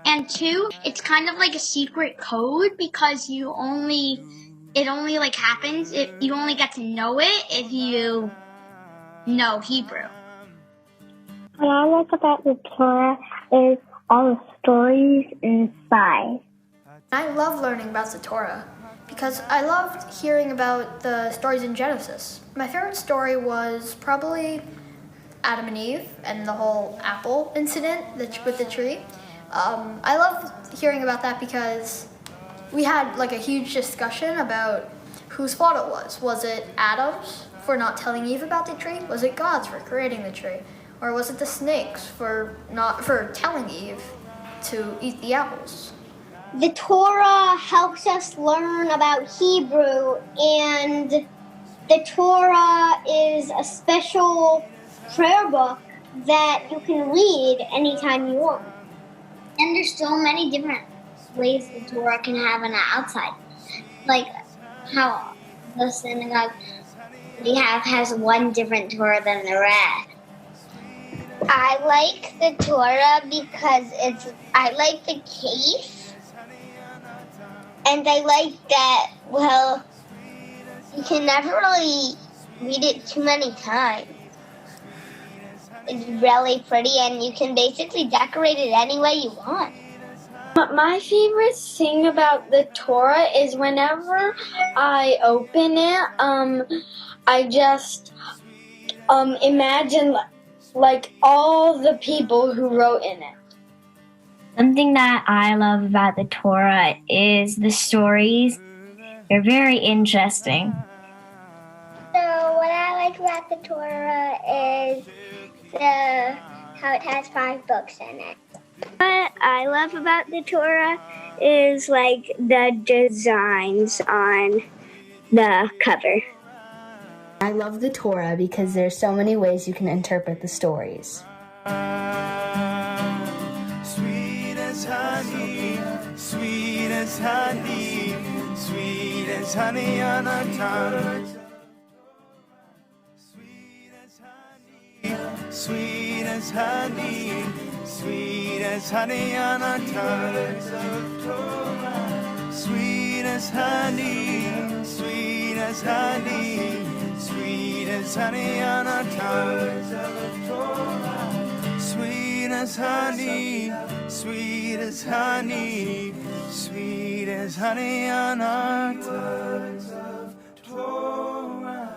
H: And two, it's kind of like a secret code because it only happens if you only get to know it if you know Hebrew.
G: What I like about the Torah is all the stories inside.
F: I love learning about the Torah because I loved hearing about the stories in Genesis. My favorite story was probably Adam and Eve and the whole apple incident with the tree. I loved hearing about that because we had a huge discussion about whose fault it was. Was it Adam's for not telling Eve about the tree? Was it God's for creating the tree? Or was it the snakes for telling Eve to eat the apples?
G: The Torah helps us learn about Hebrew, and the Torah is a special prayer book that you can read anytime you want.
H: And there's so many different ways the Torah can have on the outside. Like how the synagogue we have has one different Torah than the rest.
G: I like the Torah because I like the case. And I like that, you can never really read it too many times. It's really pretty, and you can basically decorate it any way you want.
I: My favorite thing about the Torah is whenever I open it, I just imagine like all the people who wrote in it.
J: Something that I love about the Torah is the stories. They're very interesting.
G: So what I like about the Torah is how it has 5 books in it.
I: What I love about the Torah is like the designs on the cover.
K: I love the Torah because there's so many ways you can interpret the stories.
C: Sweet as honey, sweet as honey, sweet as honey on our tongue. Sweet as honey, sweet as honey, sweet as honey on our tongues of Torah. Sweet as honey, sweet as honey, sweet as honey on our tongues of Torah. Sweet as honey, sweet as honey, sweet as honey on our tongues of Torah.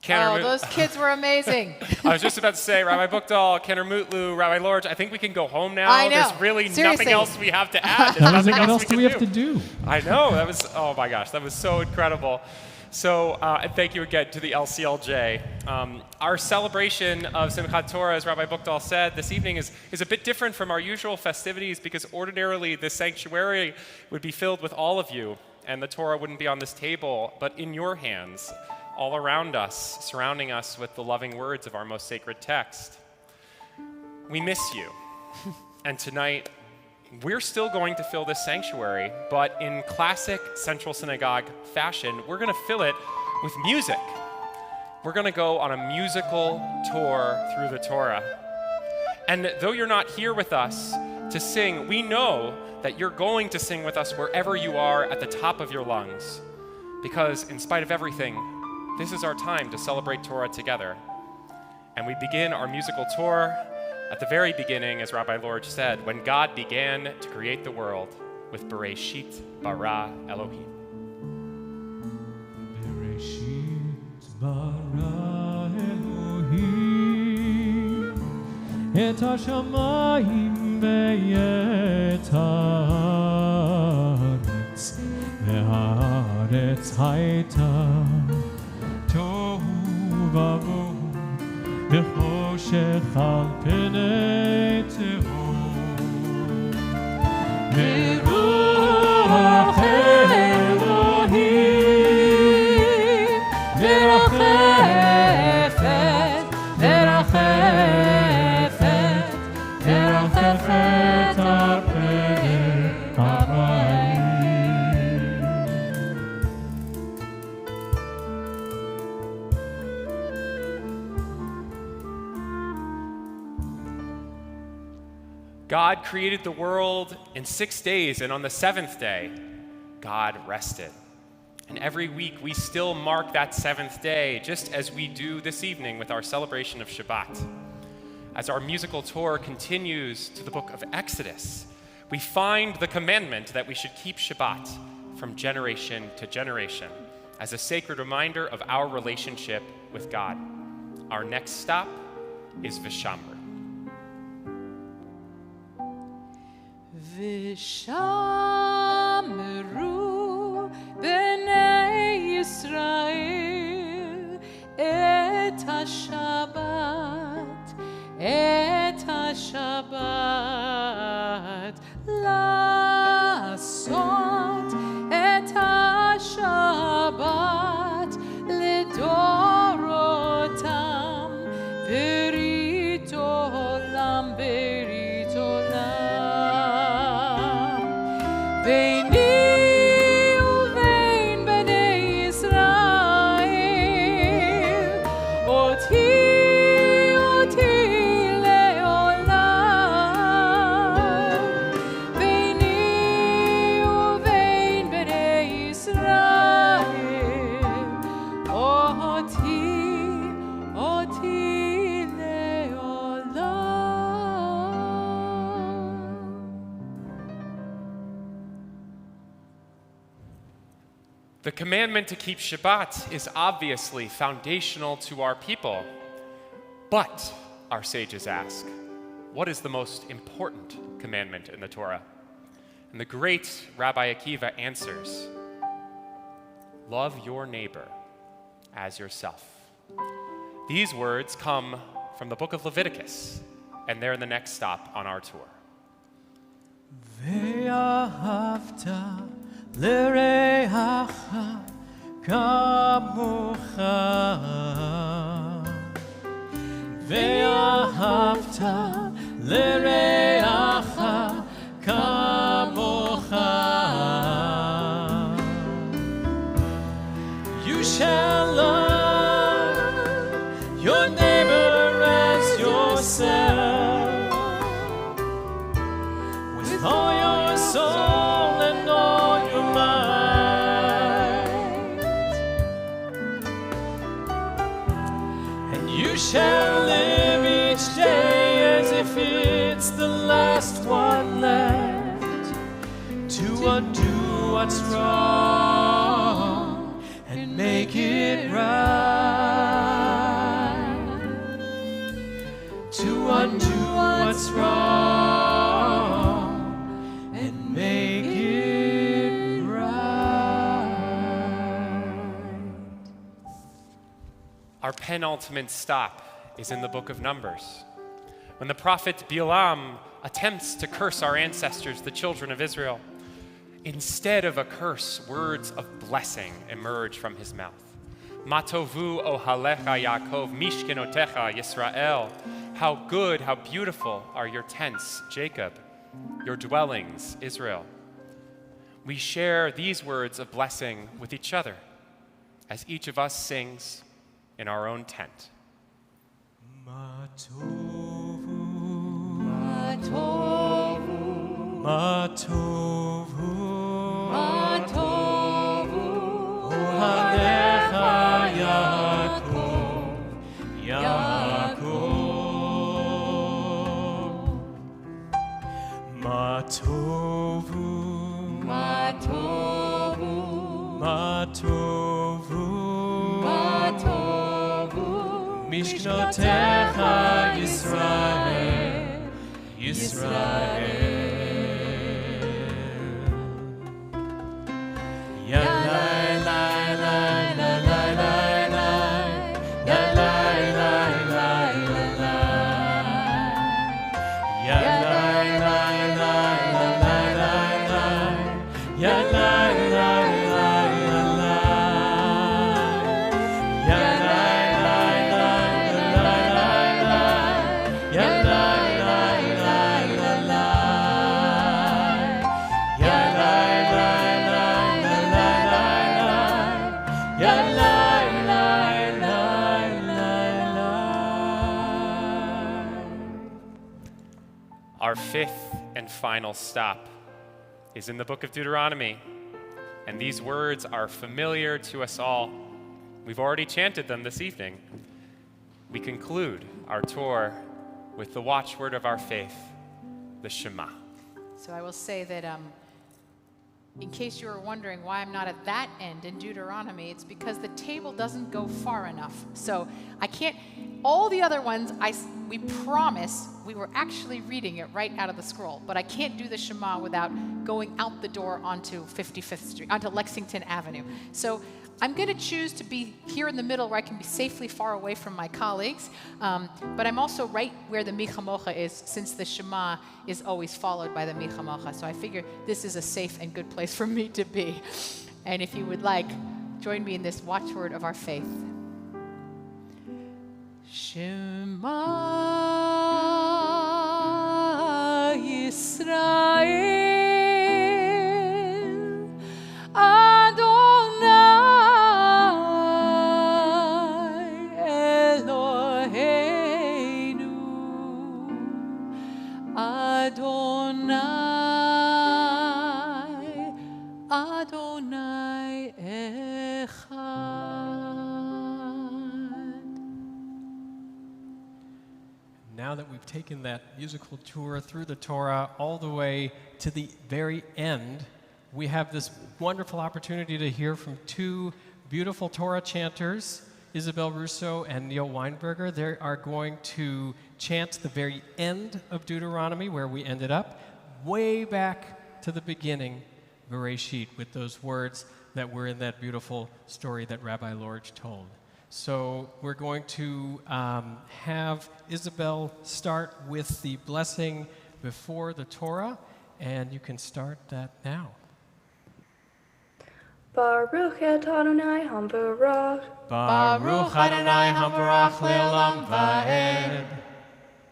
B: Oh, those kids were amazing.
D: I was just about to say, Rabbi Buchdahl, Kenner Mutlu, Rabbi Lorge, I think we can go home now.
B: I know.
D: There's really
B: Seriously.
D: nothing else we have to add. There's nothing
A: What else
D: we
A: do we
D: can
A: have to do?
D: I know. That was, oh my gosh, that was so incredible. So, and thank you again to the LCLJ. Our celebration of Simchat Torah, as Rabbi Buchdahl said, this evening is a bit different from our usual festivities because ordinarily this sanctuary would be filled with all of you, and the Torah wouldn't be on this table, but in your hands, all around us, surrounding us with the loving words of our most sacred text. We miss you. And tonight, we're still going to fill this sanctuary, but in classic Central Synagogue fashion, we're going to fill it with music. We're going to go on a musical tour through the Torah. And though you're not here with us to sing, we know that you're going to sing with us wherever you are at the top of your lungs. Because in spite of everything, this is our time to celebrate Torah together. And we begin our musical tour at the very beginning, as Rabbi Lorge said, when God began to create the world with Bereshit bara Elohim.
A: Bereshit bara Elohim et hashamayim ve'et haaretz ve'haaretz hayta tohu vavohu בחושך על פני תהום ברוח אלוהים מרחפת מרחפת מרחפת על פני המים.
D: God created the world in 6 days, and on the 7th day, God rested. And every week, we still mark that 7th day, just as we do this evening with our celebration of Shabbat. As our musical tour continues to the book of Exodus, we find the commandment that we should keep Shabbat from generation to generation as a sacred reminder of our relationship with God. Our next stop is Vishamru.
C: ושמרו בני ישראל את השבת, את השבת, לעשות את השבת לדורותם, ברית עולם, ברית עולם. ביני ובין בני ישראל, אותי לעולם. ביני ובין
D: The commandment to keep Shabbat is obviously foundational to our people. But, our sages ask, what is the most important commandment in the Torah? And the great Rabbi Akiva answers, love your neighbor as yourself. These words come from the book of Leviticus, and they're the next stop on our tour.
A: ואהבת לרעך כמוך ואהבת לרעך כמוך You shall love your neighbor as yourself with all your soul and all your might, and you shall live each day as if it's the last one left, to undo what's wrong and make it right, to undo what's wrong and make it right.
D: Our penultimate stop is in the book of Numbers, when the prophet Bilam attempts to curse our ancestors, the children of Israel. Instead of a curse, words of blessing emerge from his mouth. Matovu ohalecha Yaakov mishkenotecha Yisrael. How good, how beautiful are your tents, Jacob, your dwellings, Israel. We share these words of blessing with each other as each of us sings in our own tent.
A: Mishknotecha Yisrael, Yisrael. Ya la la la la la la la, ya la la la la la, ya la la la la la la, ya la la la la la, ya la.
D: Our fifth and final stop is in the book of Deuteronomy, and these words are familiar to us all. We've already chanted them this evening. We conclude our tour with the watchword of our faith, the Shema.
B: So I will say that in case you were wondering why I'm not at that end in Deuteronomy, it's because the table doesn't go far enough. So I can't, all the other ones, we promise we were actually reading it right out of the scroll, but I can't do the Shema without going out the door onto 55th Street, onto Lexington Avenue. So I'm going to choose to be here in the middle where I can be safely far away from my colleagues, but I'm also right where the Michamocha is, since the Shema is always followed by the Michamocha. So I figure this is a safe and good place for me to be. And if you would like, join me in this watchword of our faith. Shema Yisrael Adonai Eloheinu Adonai Echad.
A: Now that we've taken that musical tour through the Torah all the way to the very end, we have this wonderful opportunity to hear from two beautiful Torah chanters, Isabel Russo and Neil Weinberger. They are going to chant the very end of Deuteronomy, where we ended up, way back to the beginning, Bereshit, with those words that were in that beautiful story that Rabbi Lorge told. So we're going to have Isabel start with the blessing before the Torah, and you can start that now.
C: Baruch et Adonai Hamvarach.
A: Baruch Adonai Hamvarach le'olam va'ed.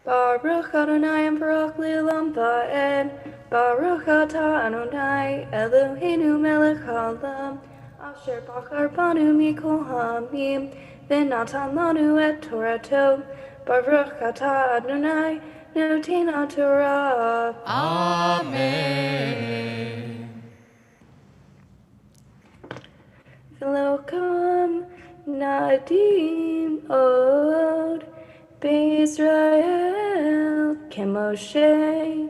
C: Baruch Adonai Hamvarach le'olam va'ed. Baruch atah Adonai Eloheinu melech haolam, asher bachar banu mikol ha'amim, v'natan lanu et Torato. Baruch atah Adonai noten haTorah.
A: Amen.
C: V'lokam nadim od be'Yisrael kemoshe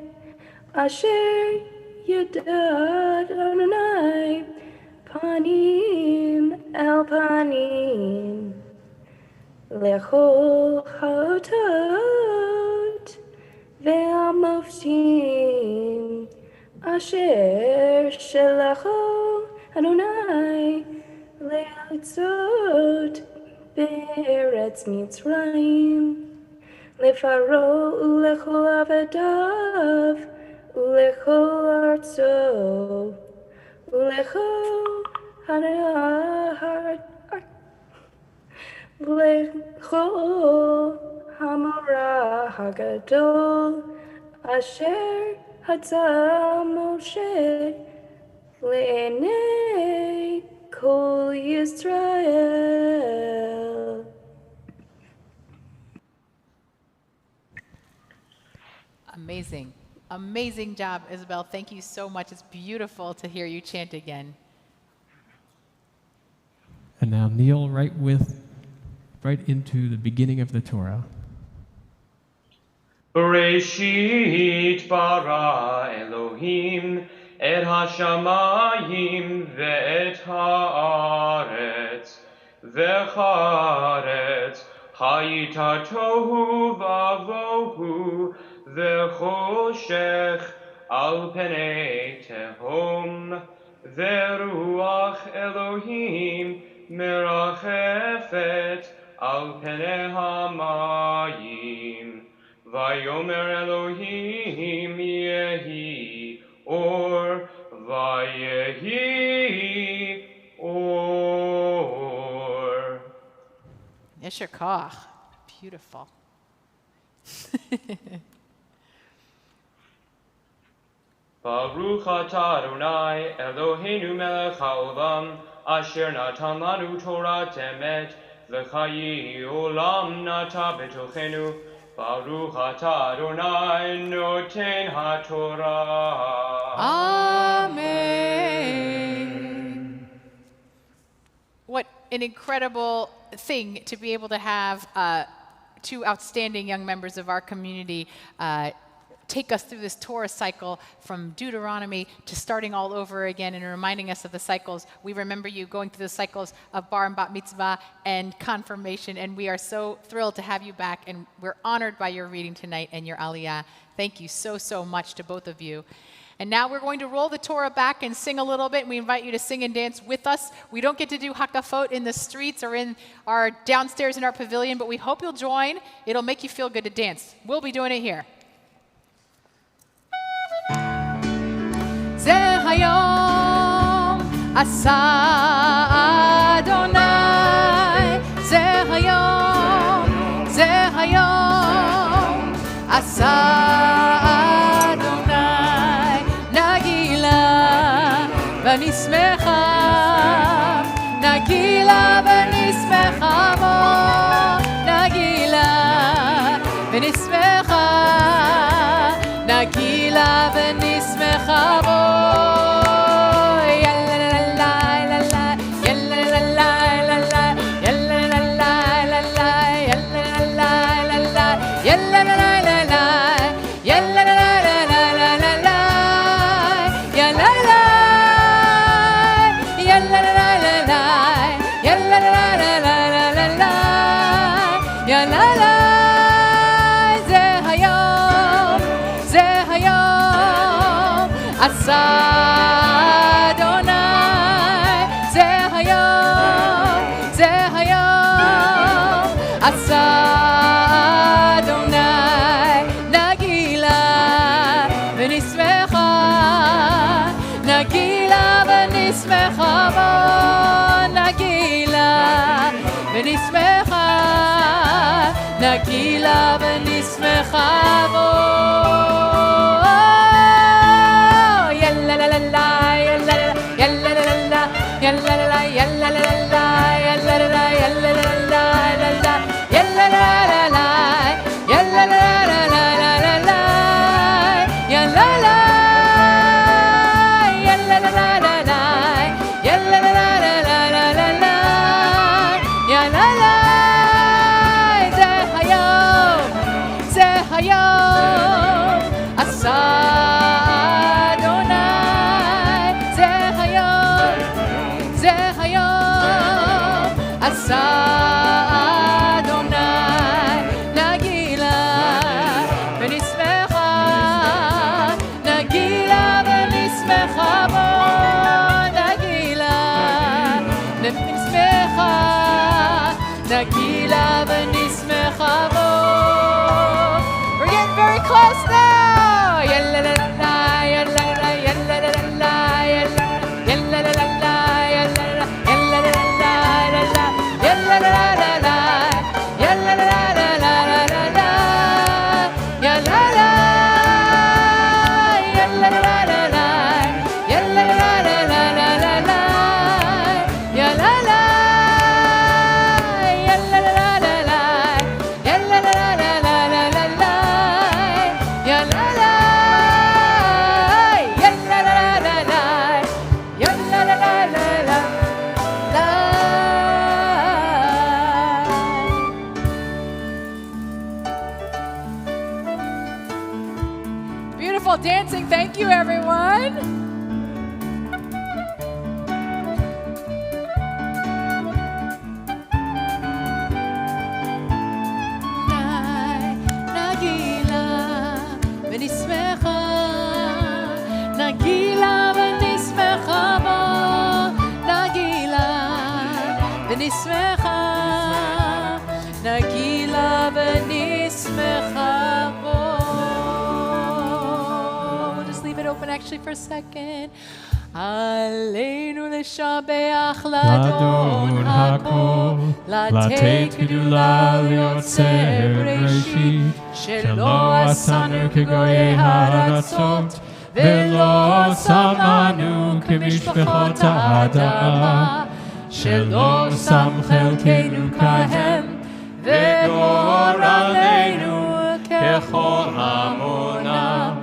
C: asher yadad Adonai panim el panim lechol haotot ve'amoftim asher shelacho Adonai le'atzot be'eretz Mitzrayim leFaro u'lechol avadav u'lechol artzo u'lechol lechol hamorah hagadol asher hatzah Moshe le'enei kol Yisrael.
B: Amazing. Amazing job, Isabel. Thank you so much. It's beautiful to hear you chant again.
A: And now Neil, right into the beginning of the Torah.
L: Bereshit bara Elohim et hashamayim ve'et haaretz ve'charetz hayita tohu vavohu ve'choshech al penei tehom ve'ruach Elohim merachefet al penei hamayim vayomer Elohim yehi or vayehi or.
B: Yesher koach. Beautiful.
L: Baruch atah Adonai Eloheinu melech haolam asher natan lanu Torah emet v'chayi olam nata betochenu. Baruch atah Adonai noten haTorah.
B: Amen. What an incredible thing to be able to have two outstanding young members of our community take us through this Torah cycle from Deuteronomy to starting all over again and reminding us of the cycles. We remember you going through the cycles of bar and bat mitzvah and confirmation, and we are so thrilled to have you back, and we're honored by your reading tonight and your aliyah. Thank you so, so much to both of you. And now we're going to roll the Torah back and sing a little bit, and we invite you to sing and dance with us. We don't get to do hakafot in the streets or in our downstairs in our pavilion, but we hope you'll join. It'll make you feel good to dance. We'll be doing it here.
C: זה היום עשה אדוני, זה היום עשה אדוני, נגילה ונשמחה, נגילה ונשמחה בו, נגילה ונשמחה, נגילה ונשמחה בו. la la, זה היום, זה היום, עשה אדוני, זה היום, זה היום, עשה אדוני, נגילה ונשמחה, נגילה ונשמחה בו, נגילה ונשמחה, נגילה ונשמחה בו. יאללה לה לה לה, יאללה לה יאללה לה לה, יאללה לה יאללה לה לה, יאללה לה יאללה לה לה, יאללה לה לה, יאללה לה לה לה לה לה, יאללה לה, יאללה לה לה לה, יאללה לה לה לה לה לה, יאללה לה, זה היום, זה היום, עשה אדוני, זה היום, זה היום, עשה אדוני, נגילה ונשמחה, נגילה ונשמחה בו, נגילה ונשמחה, נגילה ונשמחה בו. We're getting very close now. Yalla la la, yalla la, yalla la la, yalla la la, yalla la, yalla la la, yalla la la, yalla la la la, yalla la la, yalla la la, yalla la la la, yalla la la, yalla la la, yalla la la la, Beautiful dancing. Thank you, everyone. Nagila v'nismecha, nagila v'nismecha bo, nagila v'nismecha, nagila v'nismecha bo. We'll just leave it open actually for a second. עלינו לשבח לאדון הכל, לתת גדולה ליוצר בראשית, שלא עשנו כגויי הארצות, ולא שמנו כמשפחות האדמה, שלא שם חלקנו כהם, וגורלנו ככל עמונם.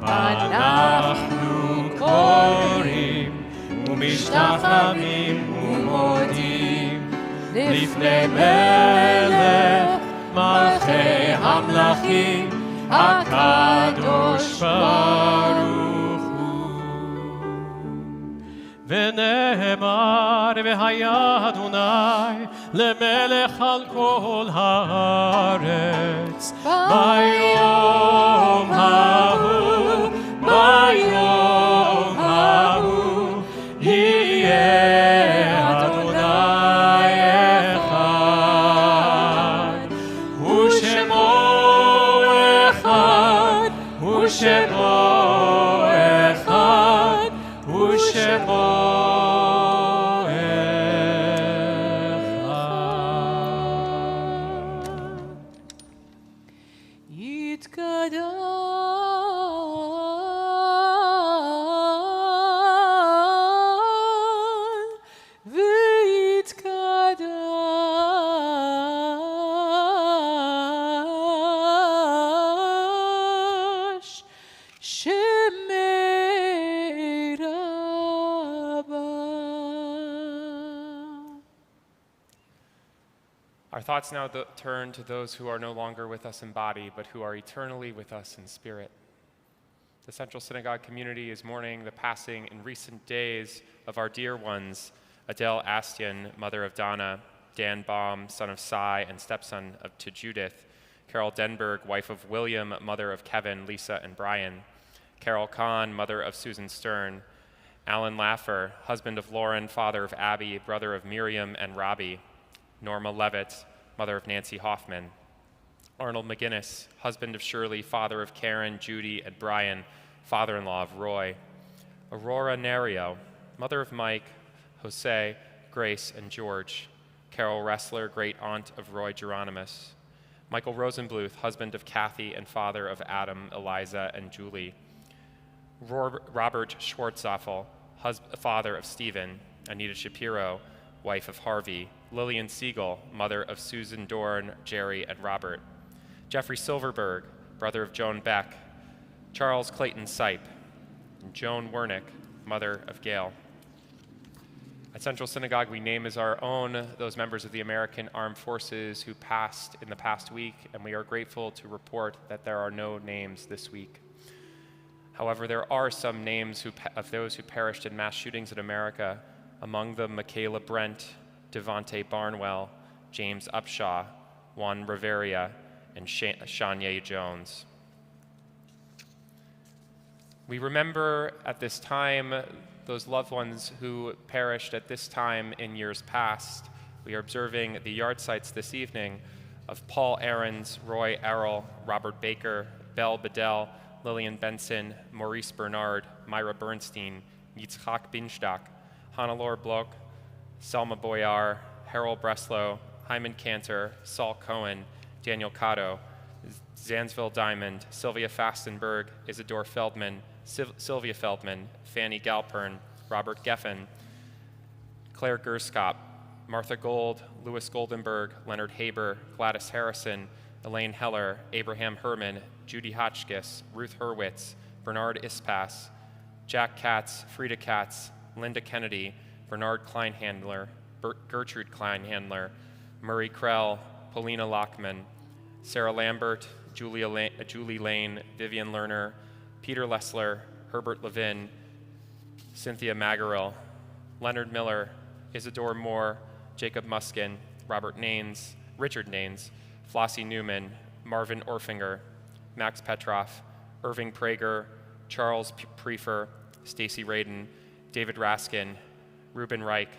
C: אנחנו קוראים ומשתחווים ומודים לפני מלך מלכי המלכים הקדוש ברוך הוא. ונאמר והיה אדוני למלך על כל הארץ ביום ההוא, ביום ההוא יהיה אדוני אחד, ושמו אחד, ושמו אחד, ושמו
D: Our thoughts now turn to those who are no longer with us in body, but who are eternally with us in spirit. The Central Synagogue community is mourning the passing in recent days of our dear ones, Adele Astian, mother of Donna, Dan Baum, son of Cy and stepson to Judith, Carol Denberg, wife of William, mother of Kevin, Lisa, and Brian, Carol Kahn, mother of Susan Stern, Alan Laffer, husband of Lauren, father of Abby, brother of Miriam and Robbie, Norma Levitt, mother of Nancy Hoffman, Arnold McGinnis, husband of Shirley, father of Karen, Judy, and Brian, father-in-law of Roy, Aurora Nerio, mother of Mike, Jose, Grace, and George, Carol Ressler, great-aunt of Roy Geronimus, Michael Rosenbluth, husband of Kathy and father of Adam, Eliza, and Julie, Robert Schwartzoffel, father of Stephen, Anita Shapiro, wife of Harvey, Lillian Siegel, mother of Susan Dorn, Jerry, and Robert, Jeffrey Silverberg, brother of Joan Beck, Charles Clayton Sipe, and Joan Wernick, mother of Gail. At Central Synagogue, we name as our own those members of the American Armed Forces who passed in the past week, and we are grateful to report that there are no names this week. However, there are some names of those who perished in mass shootings in America, among them Michaela Brent, Devontae Barnwell, James Upshaw, Juan Rivera, and Shanye Jones. We remember at this time those loved ones who perished at this time in years past. We are observing the yard sites this evening of Paul Ahrens, Roy Errol, Robert Baker, Belle Bedell, Lillian Benson, Maurice Bernard, Myra Bernstein, Yitzhak Binstock, Hannelore Bloch, Selma Boyar, Harold Breslow, Hyman Cantor, Saul Cohen, Daniel Cotto, Zansville Diamond, Sylvia Fastenberg, Isidore Feldman, Sylvia Feldman, Fanny Galpern, Robert Geffen, Claire Gerskop, Martha Gold, Louis Goldenberg, Leonard Haber, Gladys Harrison, Elaine Heller, Abraham Herman, Judy Hotchkiss, Ruth Hurwitz, Bernard Ispass, Jack Katz, Frida Katz, Linda Kennedy, Bernard Kleinhandler, Gertrude Kleinhandler, Murray Krell, Paulina Lockman, Sarah Lambert, Julie Lane, Vivian Lerner, Peter Lessler, Herbert Levin, Cynthia Magarill, Leonard Miller, Isidore Moore, Jacob Muskin, Richard Naines, Flossie Newman, Marvin Orfinger, Max Petroff, Irving Prager, Charles Prefer, Stacy Radin, David Raskin, Ruben Reich,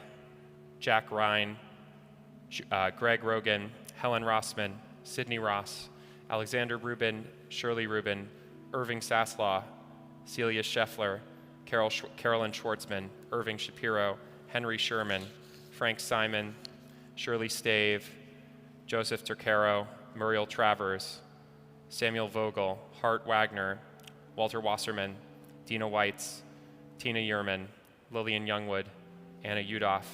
D: Jack Ryan, Greg Rogan, Helen Rossman, Sidney Ross, Alexander Rubin, Shirley Rubin, Irving Saslaw, Celia Scheffler, Carolyn Schwartzman, Irving Shapiro, Henry Sherman, Frank Simon, Shirley Stave, Joseph Turcaro, Muriel Travers, Samuel Vogel, Hart Wagner, Walter Wasserman, Dina Weitz, Tina Yerman, Lillian Youngwood, Anna Udoff,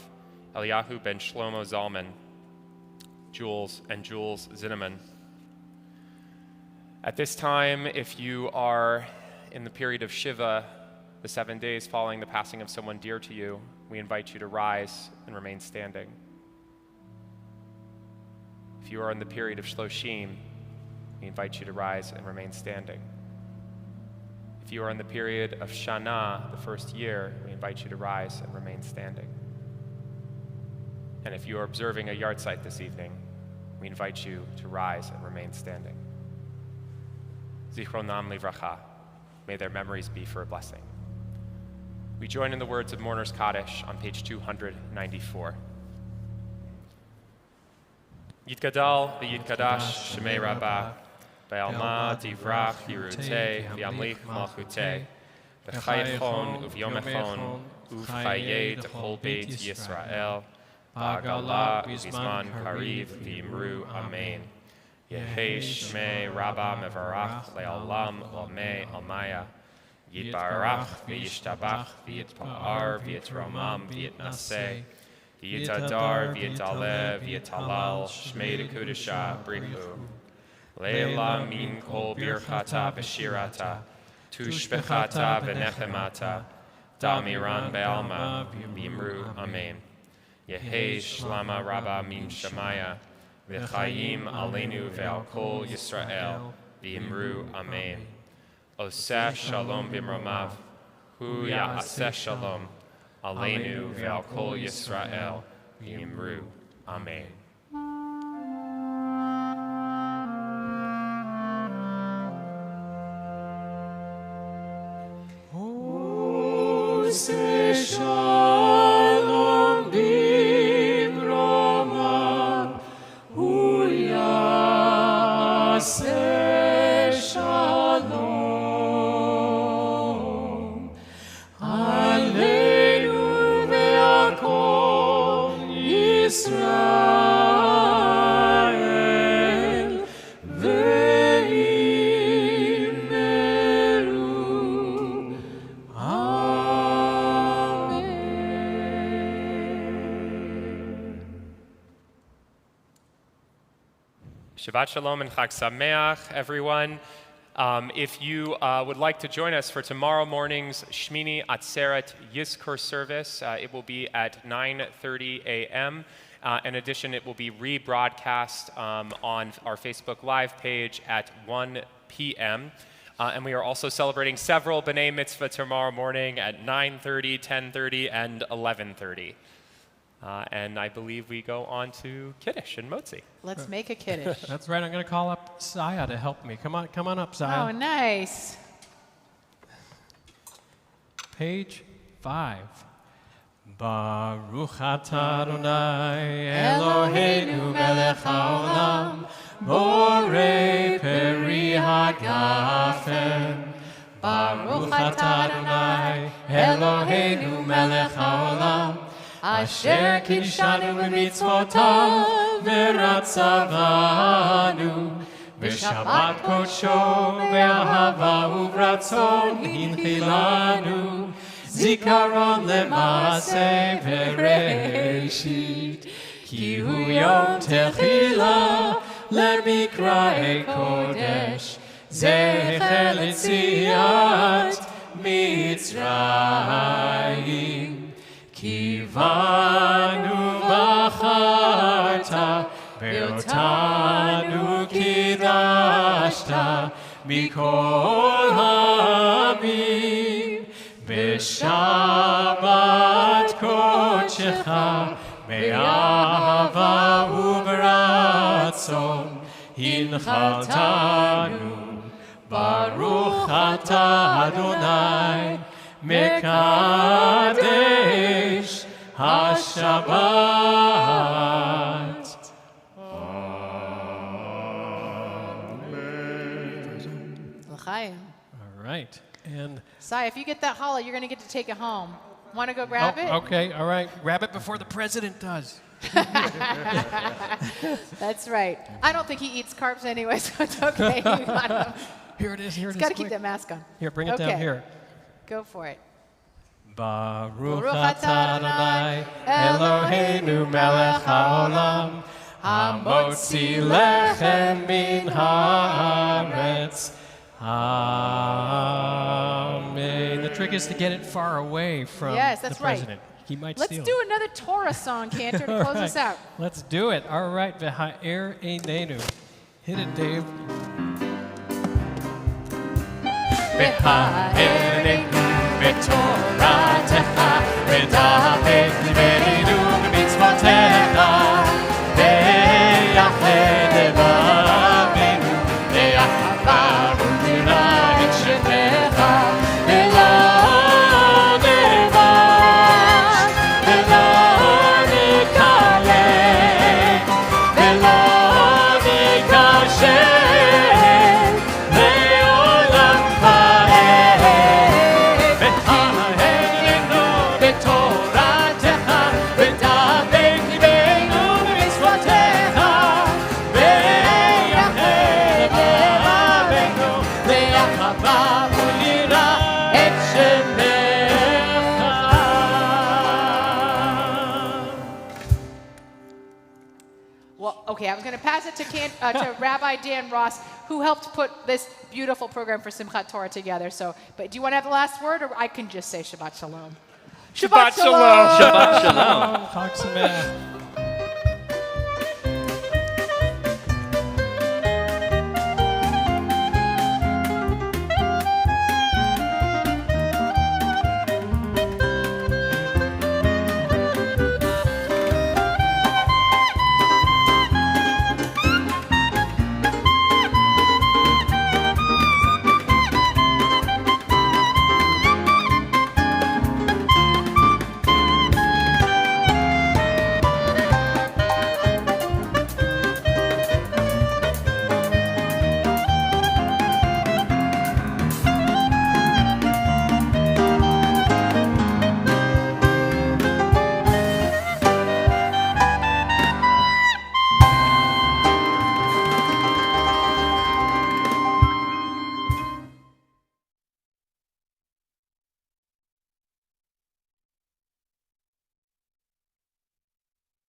D: Eliyahu Ben Shlomo Zalman, Jules Zinneman. At this time, if you are in the period of Shiva, the 7 days following the passing of someone dear to you, we invite you to rise and remain standing. If you are in the period of Shloshim, we invite you to rise and remain standing. If you are in the period of Shana, the first year, we invite you to rise and remain standing. And if you are observing a yard site this evening, we invite you to rise and remain standing. Zichronam livracha. May their memories be for a blessing. We join in the words of Mourner's Kaddish on page 294. Yitgadal v'yitkadash shemei rabbah, Be'alma divrach yiruteh v'yamlich malchuteh, V'chayechon uv'yomechon uv'chayeh d'chol beit Yisrael, Ba'agala uv'zman kariv v'imru amen. Yehei shmei Rabba mevarach le'olam olmei almaya, Yitbarach v'yishtabach v'yitpa'ar v'yitromam v'yitnaseh, V'yitadar v'yitaleh v'yitalal shmei dekudesha brichu. Leila min kol birchata v'shirata, tushbechata v'nechemata, damiran be'alma v'imru amen. Yehei shlama rabba min shamaya, v'chayim aleinu ve'al kol Yisrael v'imru amen. Oseh shalom b'mromav, hu ya'aseh shalom, aleinu ve'al kol Yisrael v'imru Amen.
A: Say shalom bimroma, uyaseh shalom. Aleinu ve'al kol Yisrael ve'imeru.
D: Shabbat Shalom and Chag Sameach, everyone. If you would like to join us for tomorrow morning's Shmini Atzeret Yizkor service, it will be at 9:30 a.m. In addition, it will be rebroadcast on our Facebook Live page at 1 p.m. And we are also celebrating several B'nai Mitzvah tomorrow morning at 9:30, 10:30, and 11:30. And I believe we go on to Kiddush and Motzi.
B: Let's make a Kiddush.
A: That's right. I'm going to call up Saya to help me. Come on up, Saya.
B: Oh, nice.
A: Page 5. Baruch atah Adonai Eloheinu melech haolam borei peri hagafen. Baruch atah Adonai Eloheinu melech haolam asher kidshanu b'mitzvotav v'ratzavanu b'shabbat kodsho be'ahava u'b'ratzon hinchilanu zikaron lema'aseh v'reishit ki hu yom techila lemikra'ei kodesh zecher l'tziat Mitzrayim. Kivanu bacharta, ve'otanu kidashta, mikol hamim, b'shabbat kodshecha, be'ahava u'b'ratzon, hinchaltanu, baruch atah Adonai, Mekadesh HaShabbat.
B: L'chaim.
A: All right. And
B: Sai, if you get that challah, you're going to get to take it home. Want to go grab it?
A: Okay, all right. Grab it before the president does.
B: That's right. I don't think he eats carbs anyway, so it's okay. You got him.
A: Here it is.
B: He's got to keep that mask on.
A: Here, bring it down here.
B: Go for it.
A: Baruch atah Adonai Eloheinu melech haolam hamotzi lechem min haaretz. Amen. The trick is to get it far away from the president. He might
B: Let's
A: steal
B: do
A: it.
B: another Torah song, Cantor, to close us out.
A: Let's do it. All right. V'ha'er einenu. Hit it, Dave. V'ha'er einenu v'toratecha v'dabek libeinu b'mitzvotecha v'yached levaveinu v'yachava u'nira et shemecha v'lo nevash v'lo nikaleh v'lo nikasher le'olam va'ed v'ha'enu b'toratecha v'dabek libeinu b'mitzvotecha v'yached levaveinu v'yachava u'nira et shemecha.
B: Well, okay, I was going to pass it to Rabbi Dan Ross, who helped put this beautiful program for Simchat Torah together. So, but do you want to have the last word, or I can just say Shabbat Shalom?
D: Shabbat Shalom.
E: Shabbat Shalom.
A: Chag Sameach.